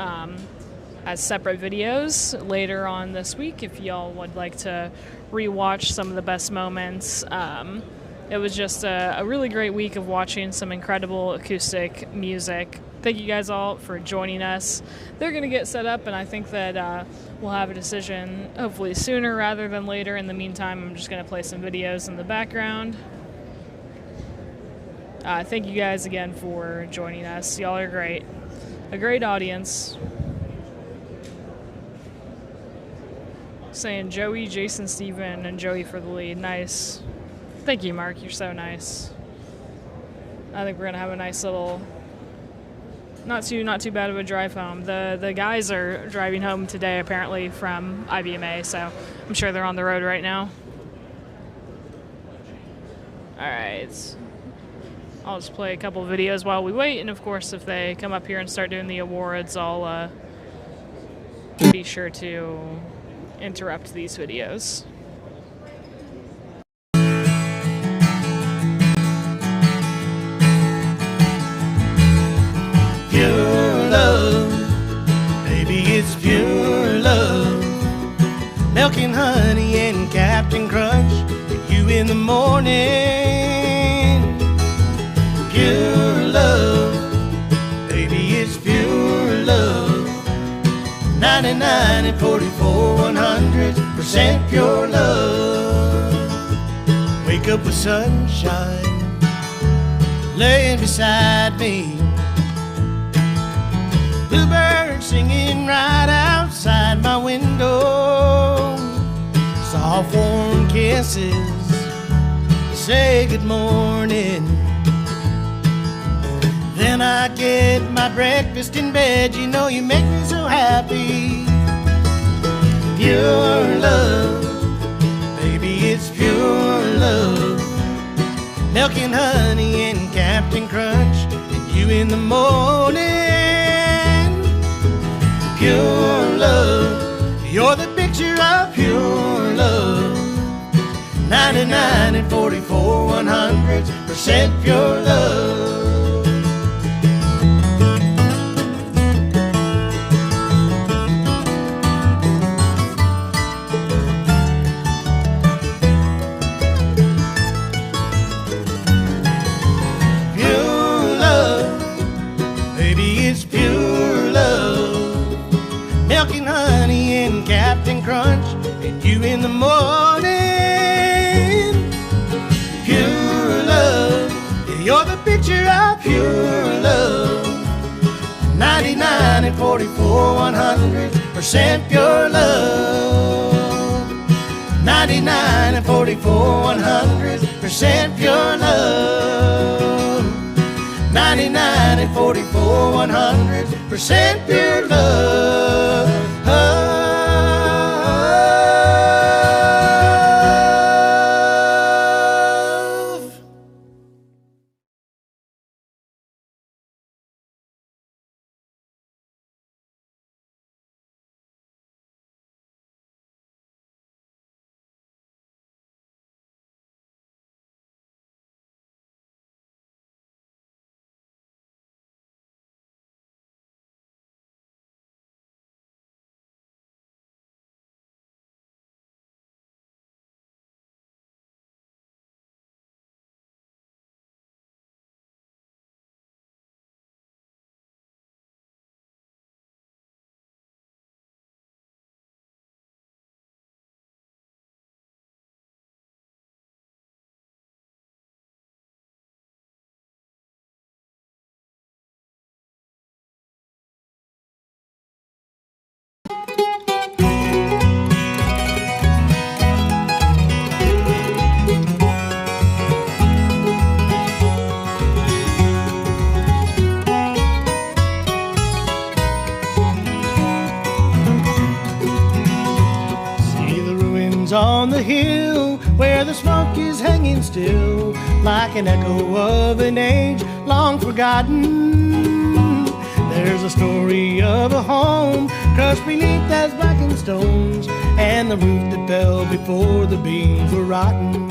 Speaker 1: as separate videos later on this week if y'all would like to rewatch some of the best moments. It was just a really great week of watching some incredible acoustic music. Thank you guys all for joining us. They're going to get set up, and I think that we'll have a decision hopefully sooner rather than later. In the meantime, I'm just going to play some videos in the background. Thank you guys again for joining us. Y'all are great. A great audience. Saying Joey, Jason, Steven, and Joey for the lead. Nice. Thank you, Mark. You're so nice. I think we're going to have a nice little, not too bad of a drive home. The guys are driving home today, apparently, from IBMA, so I'm sure they're on the road right now. All right. I'll just play a couple of videos while we wait, and of course, if they come up here and start doing the awards, I'll be sure to interrupt these videos.
Speaker 4: Pure love, baby, it's pure love. Milk and honey and Captain Crunch, and you in the morning. Pure love, baby, it's pure love. 99 and 44 100% pure love. Wake up with sunshine laying beside me. Bluebird singing right outside my window. Soft warm kisses say good morning. Then I get my breakfast in bed. You know you make me so happy. Pure love, baby, it's pure love. Milk and honey and Captain Crunch, and you in the morning. Pure love, you're the picture of pure love. 99 and 44 100% pure love. in the morning. Pure love, you're the picture of pure love. 99 and 44, 100% pure love. 99 and 44, 100% pure love. 99 and 44, 100% pure love. On the hill where the smoke is hanging still, like an echo of an age long forgotten. There's a story of a home crushed beneath as blackened stones, and the roof that fell before the beams were rotten.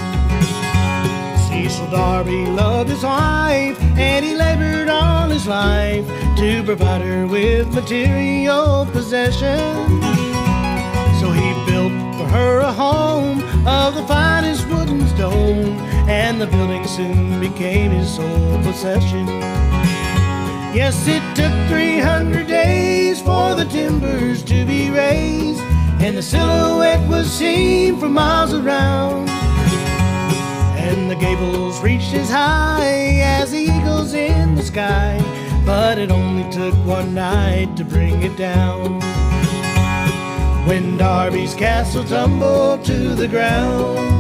Speaker 4: Cecil Darby loved his wife, and he labored all his life to provide her with material possessions. So he built for her a home of the finest wood and stone, and the building soon became his sole possession. Yes, it took 300 days for the timbers to be raised, and the silhouette was seen for miles around. And the gables reached as high as the eagles in the sky, but it only took one night to bring it down. When Darby's castle tumbled to the ground.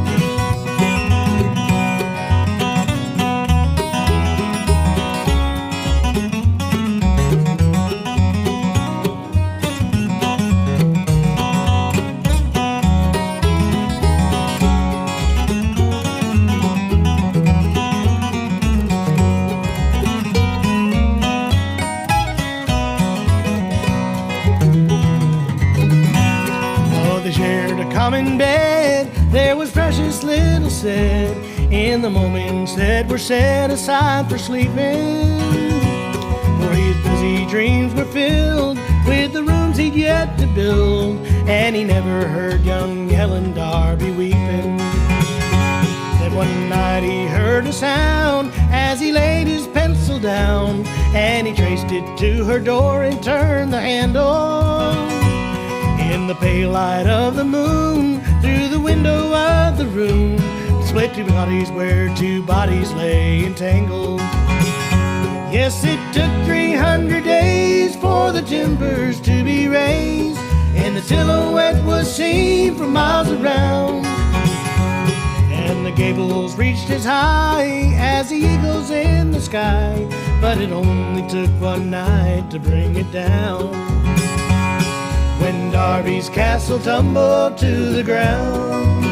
Speaker 4: Common bed, there was precious little said in the moments that were set aside for sleeping. For his busy dreams were filled with the rooms he'd yet to build, and he never heard young Helen Darby weeping. Then one night he heard a sound as he laid his pencil down, and he traced it to her door and turned the handle. In the pale light of the moon, through the window of the room, split two bodies where two bodies lay entangled. Yes, it took 300 days for the timbers to be raised, and the silhouette was seen for miles around. And the gables reached as high as the eagles in the sky, but it only took one night to bring it down. When Darby's castle tumbled to the ground.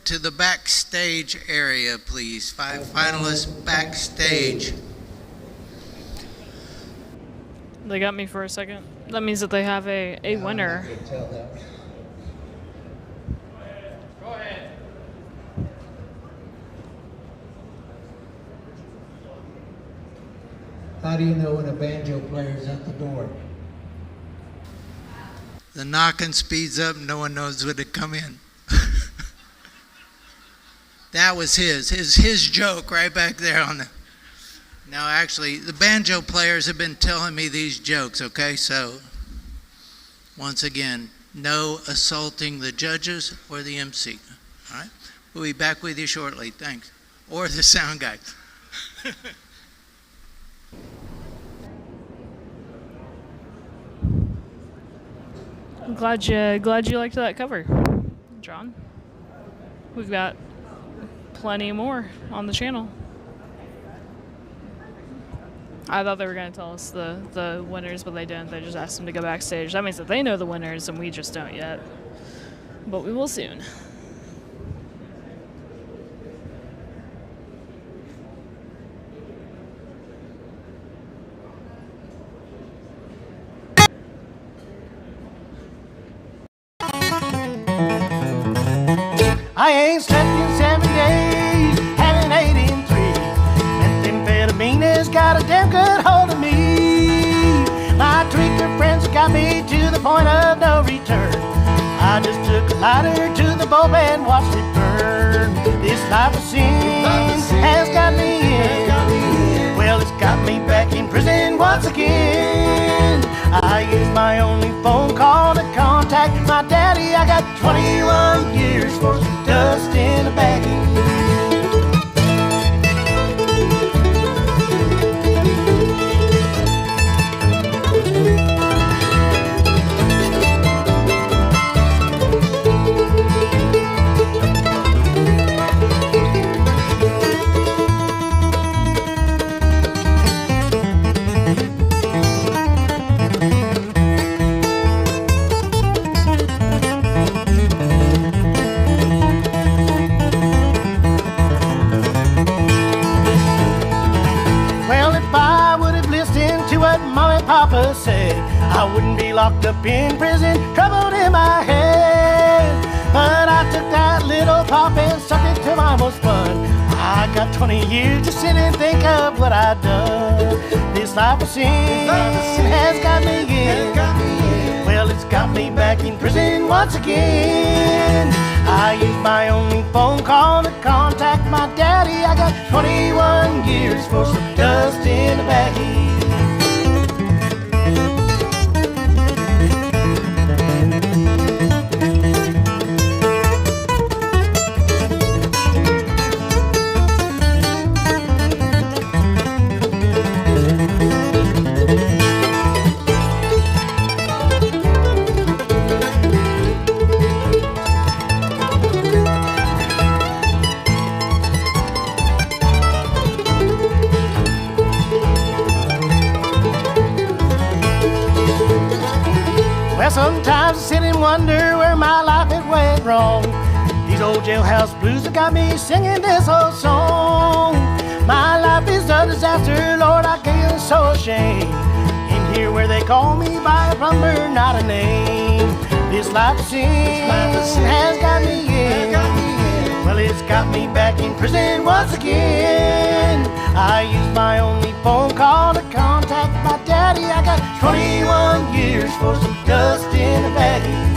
Speaker 2: To the backstage area, please. 5 finalists backstage.
Speaker 1: They got me for a second. That means that they have a winner.
Speaker 2: Go ahead.
Speaker 5: How do you know when a banjo player is at the door?
Speaker 2: The knocking speeds up, no one knows when to come in. That was his joke right back there on the. Now, actually, the banjo players have been telling me these jokes, okay? So, once again, no assaulting the judges or the MC, all right? We'll be back with you shortly, thanks. Or the sound guy.
Speaker 1: I'm glad you liked that cover, John. We've got plenty more on the channel. I thought they were going to tell us the winners, but they didn't. They just asked them to go backstage. That means that they know the winners, and we just don't yet. But we will soon.
Speaker 4: I ain't slept in 7 days, haven't ate in 3. Methamphetamine has got a damn good hold of me. My tweaker friends got me to the point of no return. I just took a lighter to the bulb and watched it burn. This life of sin has got me in. Well, it's got me back in prison once again. I used my only phone call to contact my daddy. I got 21 years for some dust in a baggie. Papa said I wouldn't be locked up in prison, troubled in my head. But I took that little pop and stuck it to my most fun. I got 20 years to sit and think of what I've done. This life of sin has got me in. Well, it's got me back in prison once again. I used my only phone call to contact my daddy. I got 21 years for some dust in a baggie. Sometimes I sit and wonder where my life had went wrong. These old jailhouse blues have got me singing this old song. My life is a disaster, Lord, I feel so ashamed. In here where they call me by a plumber, not a name. This life of sin has got me in. Well, it's got me back in prison once again. I used my only phone call to contact my daddy. I got 21 years for some dust in a baggie.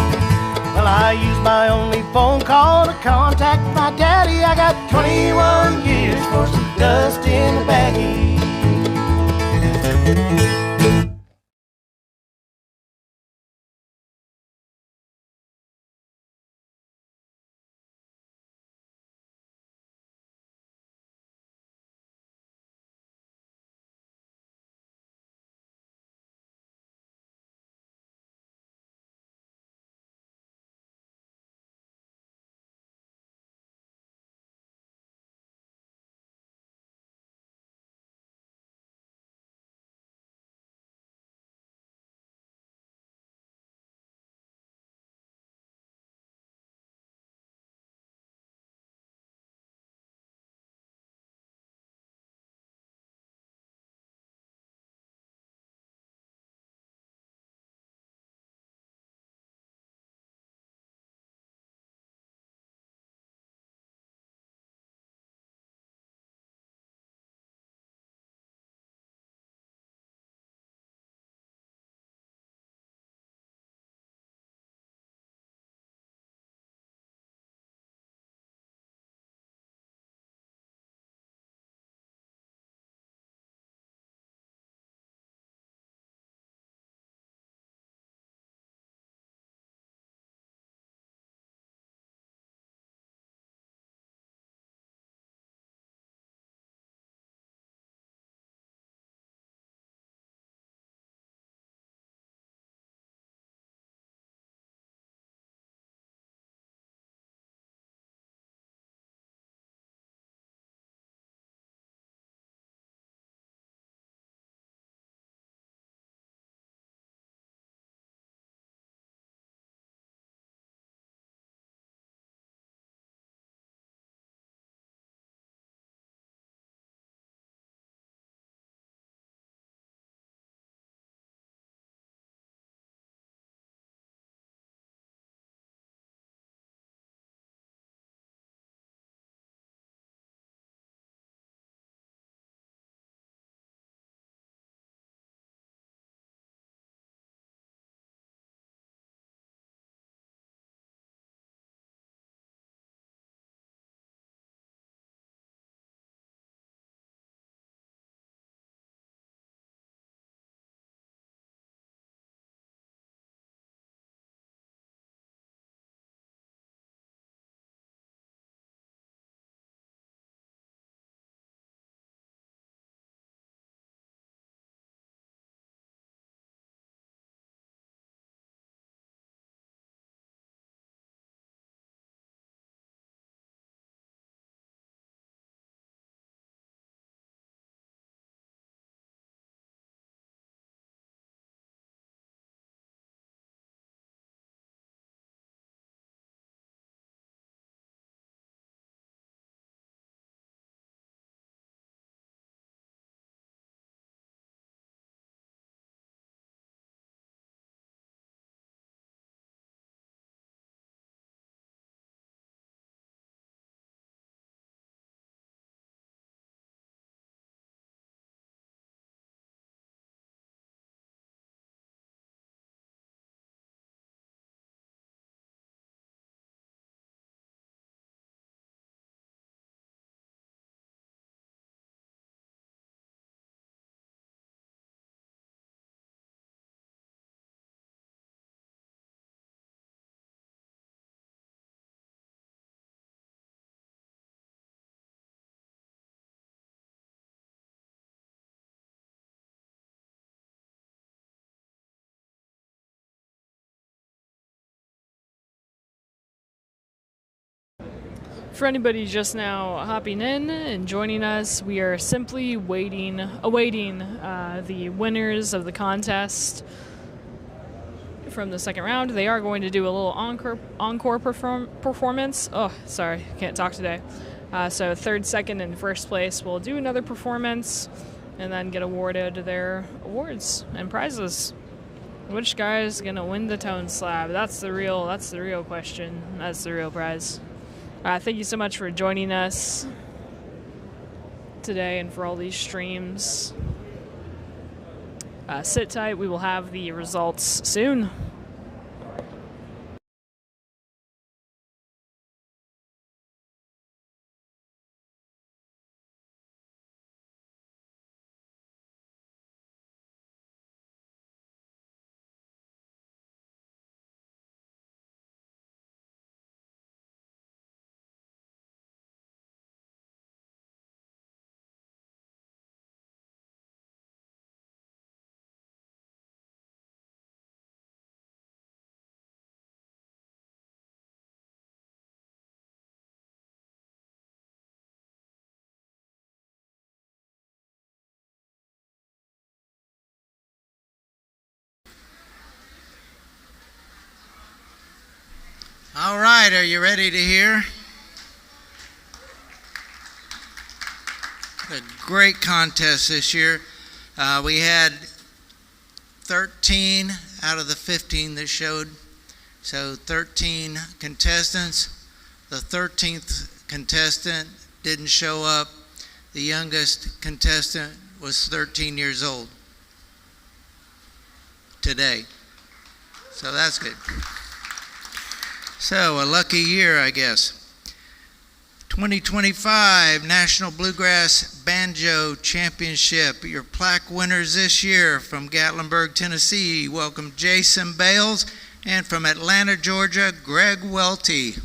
Speaker 4: Well, I used my only phone call to contact my daddy. I got 21 years for some dust in a baggie.
Speaker 1: For anybody just now hopping in and joining us, we are simply awaiting the winners of the contest from the second round. They are going to do a little encore performance. Oh, sorry, can't talk today. So third, second, and first place will do another performance and then get awarded their awards and prizes. Which guy is gonna win the tone slab? That's the real question. That's the real prize. Thank you so much for joining us today and for all these streams. Sit tight. We will have the results soon.
Speaker 2: All right, are you ready to hear? A great contest this year. We had 13 out of the 15 that showed, so 13 contestants. The 13th contestant didn't show up. The youngest contestant was 13 years old today, so that's good. So, a lucky year, I guess. 2025 National Bluegrass Banjo Championship. Your plaque winners this year from Gatlinburg, Tennessee. Welcome Jason Bales, and from Atlanta, Georgia, Greg Welty.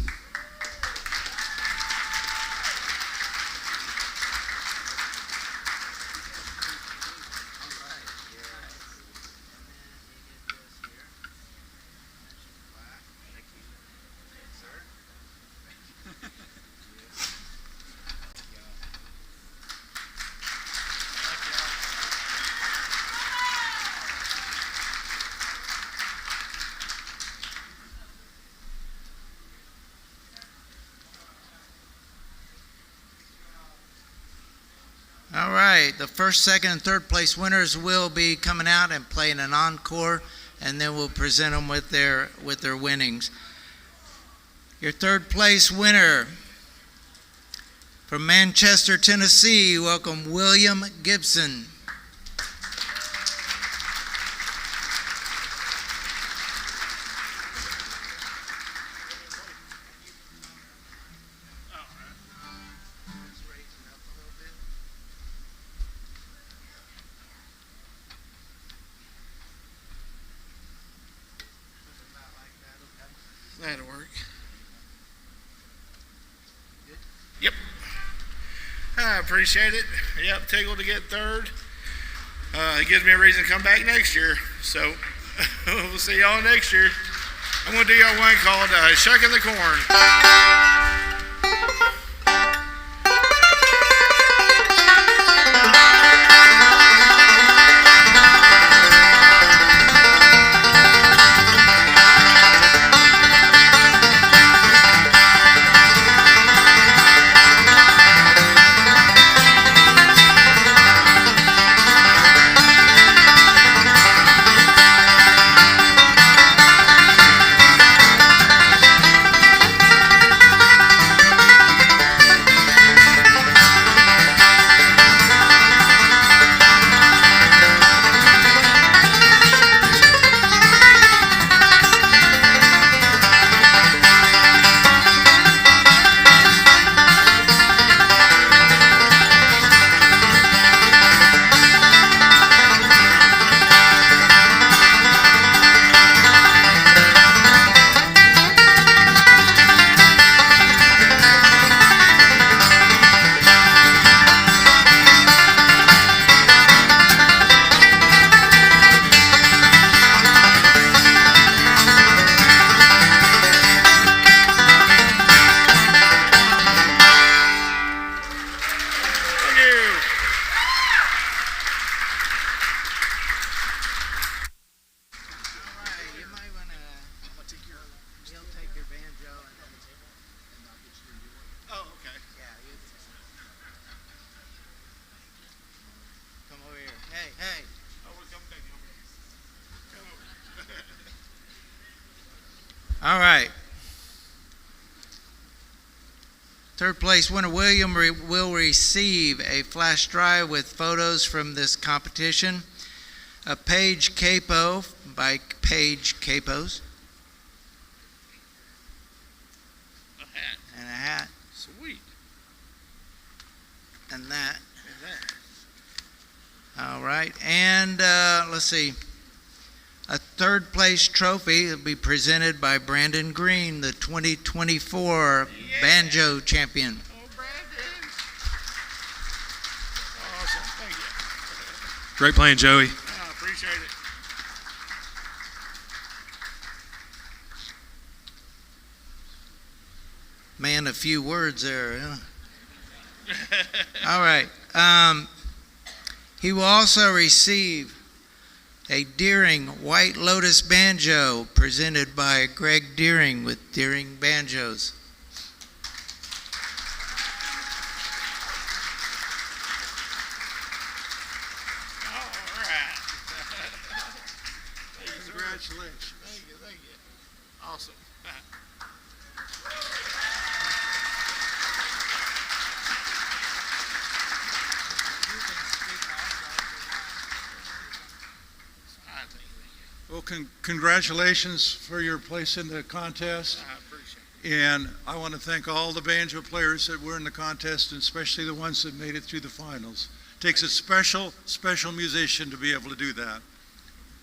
Speaker 2: All right, the first, second, and third place winners will be coming out and playing an encore, and then we'll present them with their winnings. Your third place winner from Manchester, Tennessee, welcome William Gibson.
Speaker 6: That'll work. Yep. I appreciate it. Yep, tickled to get third. It gives me a reason to come back next year. So we'll see y'all next year. I'm going to do y'all one called Shucking the Corn.
Speaker 2: All right. Third place winner William will receive a flash drive with photos from this competition, a page capo by Page Capos, and a hat.
Speaker 6: Sweet.
Speaker 2: And that. All right. And let's see. A third place trophy will be presented by Brandon Green, the 2024 Banjo champion.
Speaker 6: Oh, Brandon. Awesome. Thank you.
Speaker 7: Great playing, Joey.
Speaker 6: I appreciate it.
Speaker 2: Man, a few words there. Huh? All right. He will also receive a Deering White Lotus banjo presented by Greg Deering with Deering Banjos.
Speaker 6: All right.
Speaker 2: Congratulations.
Speaker 6: Thank you. Awesome.
Speaker 8: Well, congratulations for your place in the contest.
Speaker 6: I appreciate it.
Speaker 8: And I want to thank all the banjo players that were in the contest, and especially the ones that made it through the finals. It takes a special musician to be able to do that.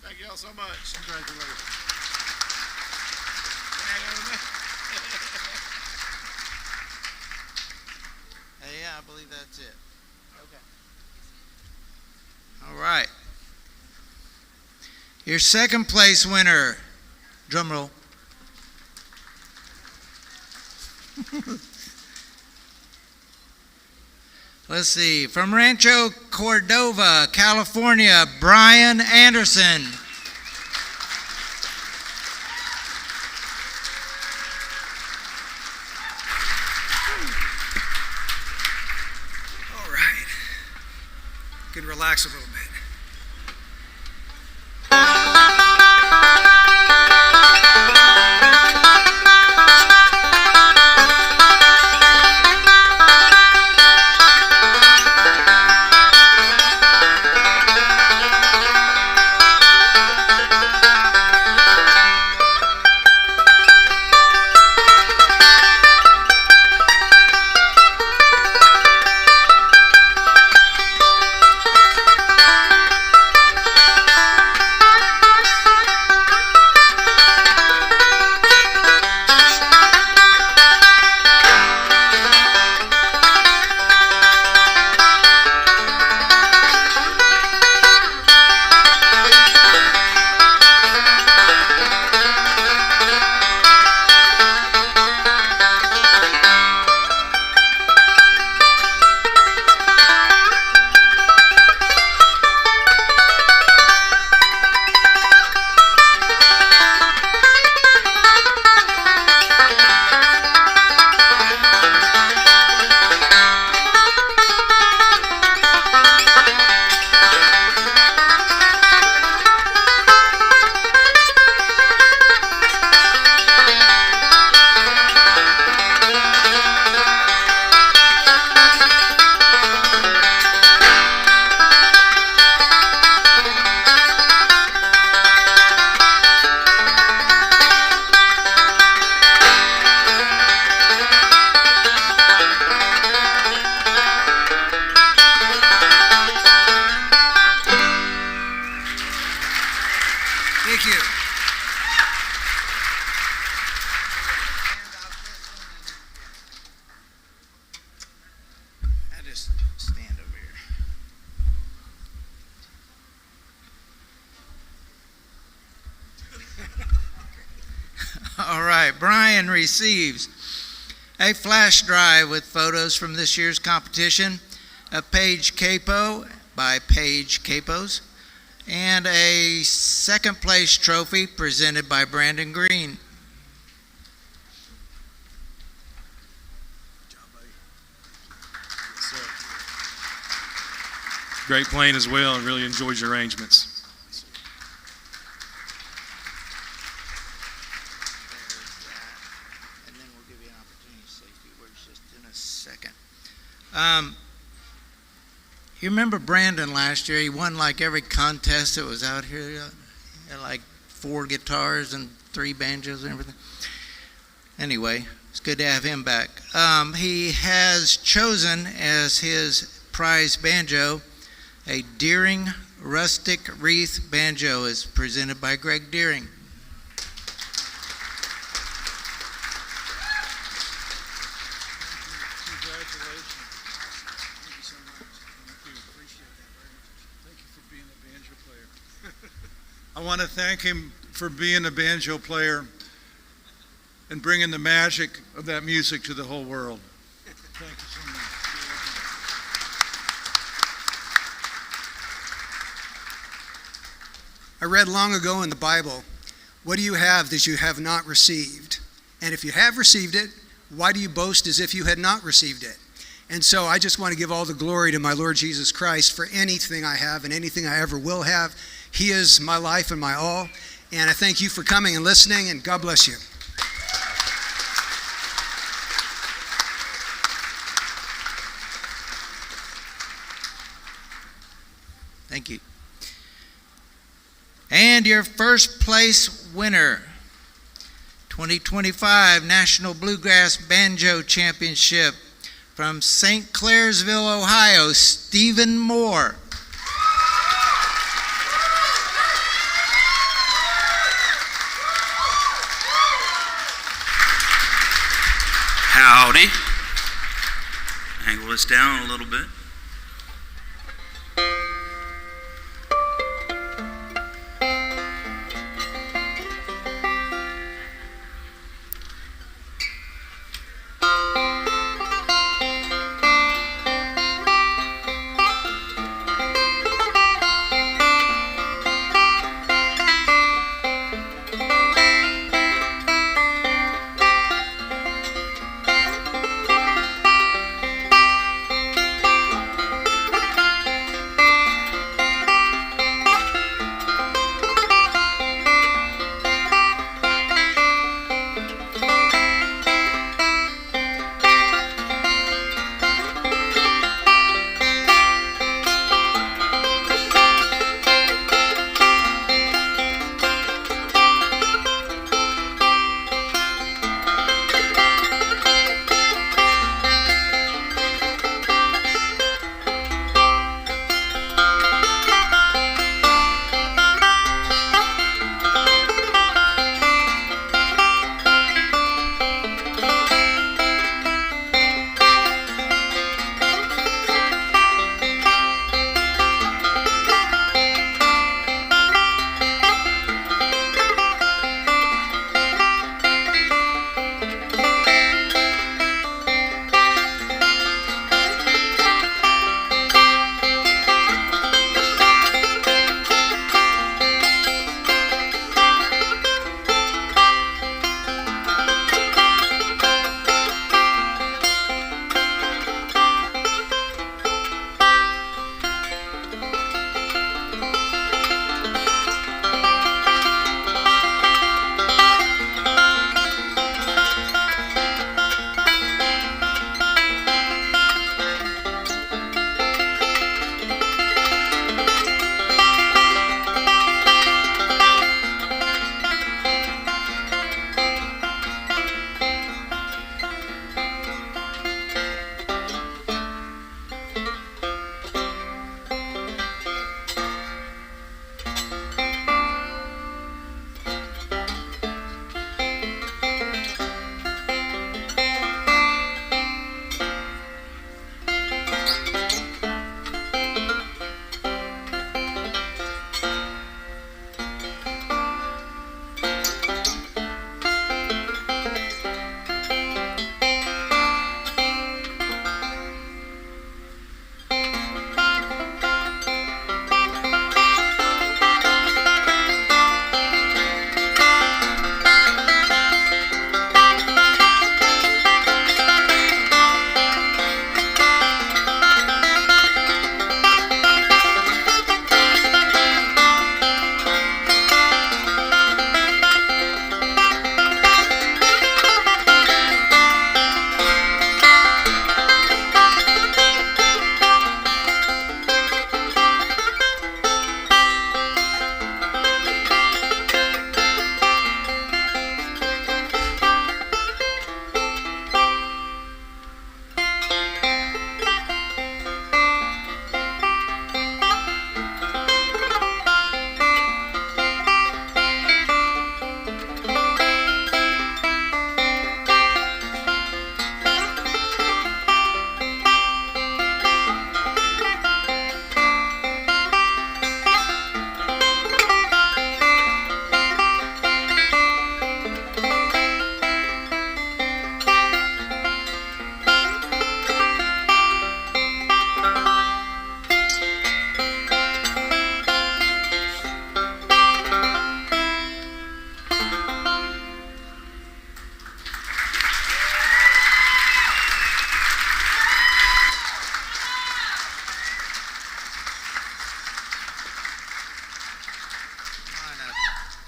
Speaker 6: Thank you all so much.
Speaker 8: Congratulations.
Speaker 2: Yeah, I believe that's it. Okay. All right. Your second place winner, drum roll. Let's see, from Rancho Cordova, California, Brian Anderson.
Speaker 9: All right. Can relax a little bit. Thank you.
Speaker 2: I just stand over here. All right, Brian receives a flash drive with photos from this year's competition, a Page Capo by Page Capos, and a second place trophy presented by Brandon Green.
Speaker 7: Great playing as well, and really enjoyed your arrangements.
Speaker 2: You remember Brandon last year? He won like every contest that was out here. He had like 4 guitars and 3 banjos and everything. Anyway, it's good to have him back. He has chosen as his prize banjo a Deering Rustic Wreath Banjo, is presented by Greg Deering.
Speaker 8: I want to thank him for being a banjo player and bringing the magic of that music to the whole world. Thank you so much.
Speaker 9: I read long ago in the Bible, what do you have that you have not received? And if you have received it, why do you boast as if you had not received it? And so I just want to give all the glory to my Lord Jesus Christ for anything I have and anything I ever will have. He is my life and my all. And I thank you for coming and listening, and God bless you.
Speaker 2: Thank you. And your first place winner, 2025 National Bluegrass Banjo Championship from St. Clairsville, Ohio, Stephen Moore.
Speaker 10: Howdy. Angle this down a little bit.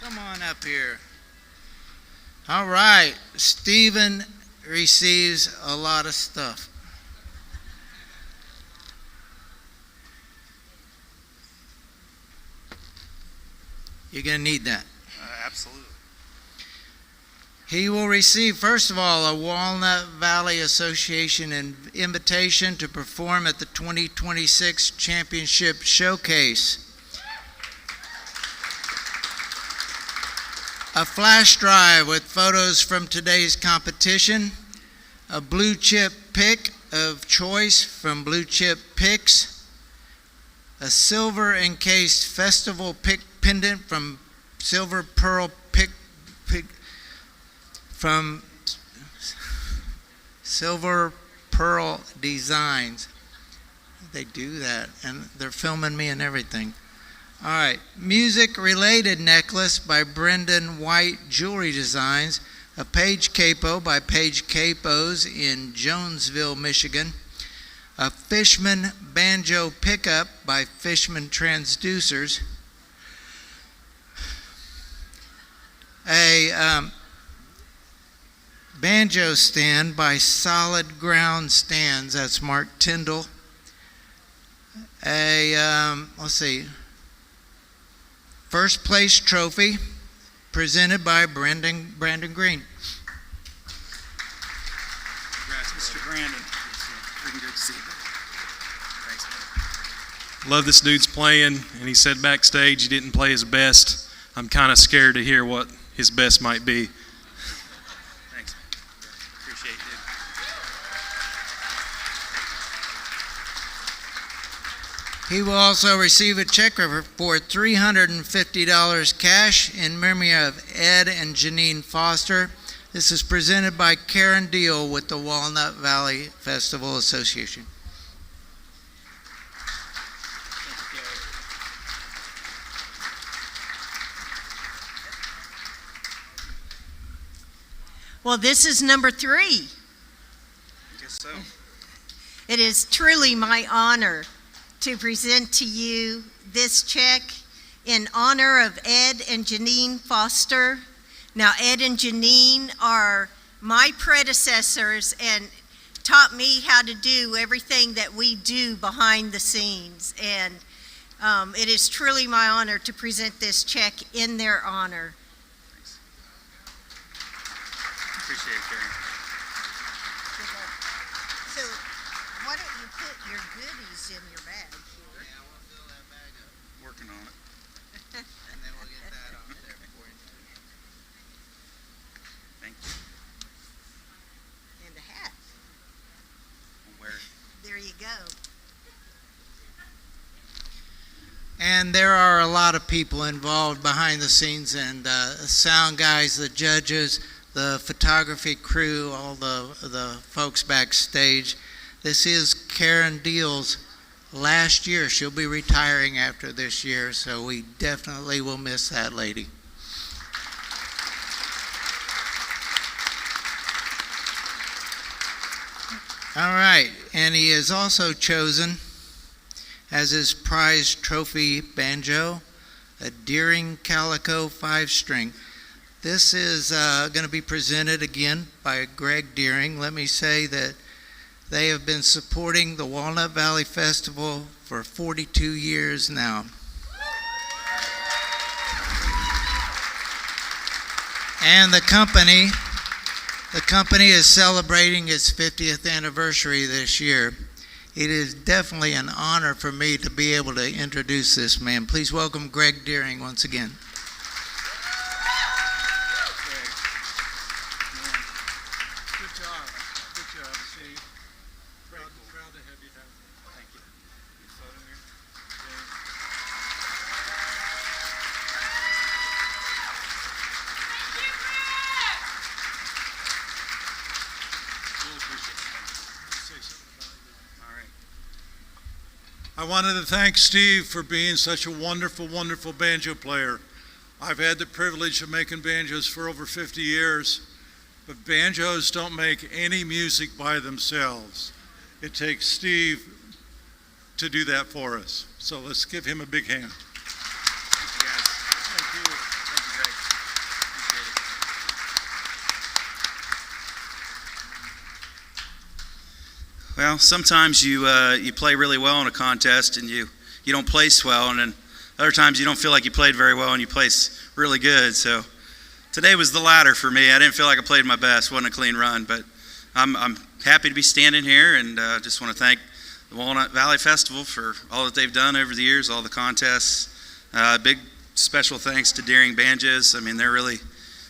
Speaker 2: Come on up here. All right, Stephen receives a lot of stuff. You're going to need that.
Speaker 10: Absolutely.
Speaker 2: He will receive, first of all, a Walnut Valley Association invitation to perform at the 2026 Championship Showcase. A flash drive with photos from today's competition, a blue chip pick of choice from Blue Chip Picks, a silver encased festival pick pendant from Silver Pearl Pick from Silver Pearl Designs. They do that, and they're filming me and everything. All right, music-related necklace by Brendan White Jewelry Designs, a Page Capo by Page Capos in Jonesville, Michigan, a Fishman Banjo Pickup by Fishman Transducers, a banjo stand by Solid Ground Stands, that's Mark Tyndall, let's see, first place trophy presented by Brandon Green.
Speaker 10: Congrats, Mr. Brandon. Good to see you. Thanks, man.
Speaker 7: Love this dude's playing, and he said backstage he didn't play his best. I'm kind of scared to hear what his best might be.
Speaker 10: Thanks, man. Appreciate it, dude.
Speaker 2: He will also receive a check for $350 cash in memory of Ed and Janine Foster. This is presented by Karen Deal with the Walnut Valley Festival Association.
Speaker 11: Well, this is number 3.
Speaker 10: I guess so.
Speaker 11: It is truly my honor to present to you this check in honor of Ed and Janine Foster. Now, Ed and Janine are my predecessors and taught me how to do everything that we do behind the scenes. And it is truly my honor to present this check in their honor.
Speaker 10: Appreciate it, Karen.
Speaker 11: So, why don't you put your goodies in your bag here?
Speaker 2: Yeah, we'll fill that bag up.
Speaker 10: Working on it.
Speaker 2: And then we'll get that on there for you.
Speaker 10: Thank you.
Speaker 11: And a hat.
Speaker 10: I'll wear it.
Speaker 11: There you go.
Speaker 2: And there are a lot of people involved behind the scenes, and sound guys, the judges, the photography crew, all the folks backstage. This is Karen Deal's last year. She'll be retiring after this year, so we definitely will miss that lady. All right, and he has also chosen as his prize trophy banjo a Deering Calico 5-string. This is going to be presented again by Greg Deering. Let me say that they have been supporting the Walnut Valley Festival for 42 years now. And the company is celebrating its 50th anniversary this year. It is definitely an honor for me to be able to introduce this man. Please welcome Greg Deering once again.
Speaker 8: I wanted to thank Steve for being such a wonderful, wonderful banjo player. I've had the privilege of making banjos for over 50 years, but banjos don't make any music by themselves. It takes Steve to do that for us. So let's give him a big hand.
Speaker 10: Thank you, guys. Thank you. Thank you, Greg. Well, sometimes you play really well in a contest and you don't place well, and then other times you don't feel like you played very well and you place really good. So today was the latter for me. I didn't feel like I played my best. Wasn't a clean run, but I'm happy to be standing here, and just want to thank the Walnut Valley Festival for all that they've done over the years, all the contests. Big special thanks to Deering Banjos. I mean, they're really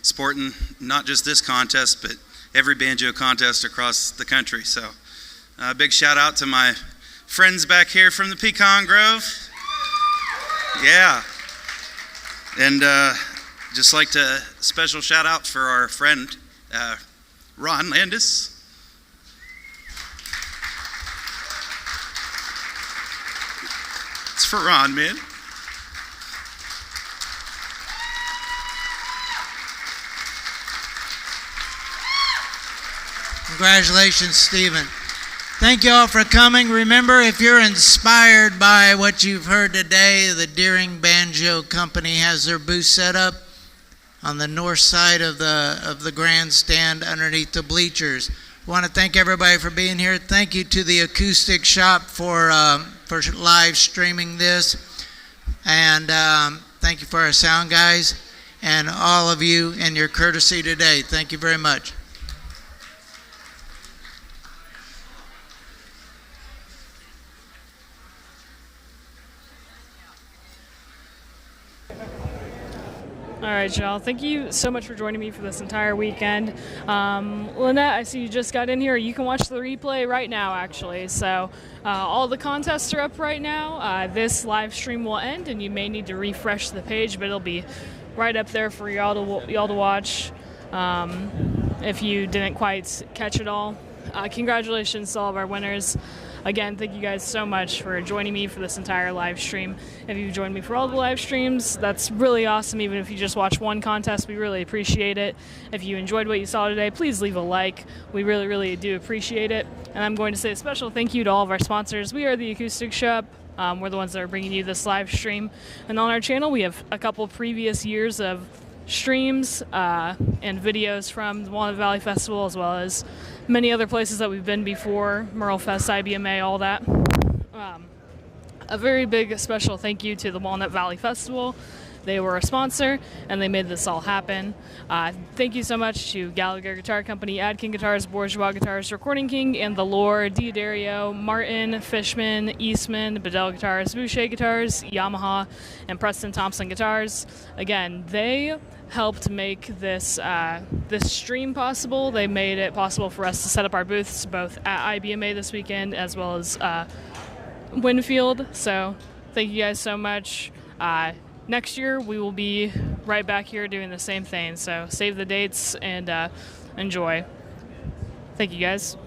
Speaker 10: supporting not just this contest, but every banjo contest across the country. So big shout out to my friends back here from the Pecan Grove. Yeah. And just like to special shout out for our friend Ron Landis. It's for Ron, man.
Speaker 2: Congratulations, Stephen. Thank you all for coming. Remember, if you're inspired by what you've heard today, the Deering Banjo Company has their booth set up on the north side of the grandstand underneath the bleachers. I want to thank everybody for being here. Thank you to the Acoustic Shoppe for live streaming this. And thank you for our sound guys and all of you and your courtesy today. Thank you very much.
Speaker 1: All right, y'all. Thank you so much for joining me for this entire weekend. Lynette, I see you just got in here. You can watch the replay right now, actually. So all the contests are up right now. This live stream will end, and you may need to refresh the page, but it'll be right up there for y'all to watch if you didn't quite catch it all. Congratulations to all of our winners. Again, thank you guys so much for joining me for this entire live stream. If you've joined me for all the live streams, that's really awesome. Even if you just watch one contest, we really appreciate it. If you enjoyed what you saw today, please leave a like. We really, really do appreciate it. And I'm going to say a special thank you to all of our sponsors. We are the Acoustic Shoppe. We're the ones that are bringing you this live stream. And on our channel, we have a couple previous years of streams and videos from the Walnut Valley Festival, as well as many other places that we've been before, Merle Fest, IBMA, all that. A very big special thank you to the Walnut Valley Festival. They were a sponsor, and they made this all happen. Thank you so much to Gallagher Guitar Company, Adkin Guitars, Bourgeois Guitars, Recording King, and The Lore, Diodario, Martin, Fishman, Eastman, Bedell Guitars, Boucher Guitars, Yamaha, and Preston Thompson Guitars. Again, they helped make this this stream possible. They made it possible for us to set up our booths both at IBMA this weekend as well as Winfield. So thank you guys so much. Next year we will be right back here doing the same thing. So save the dates and enjoy. Thank you guys.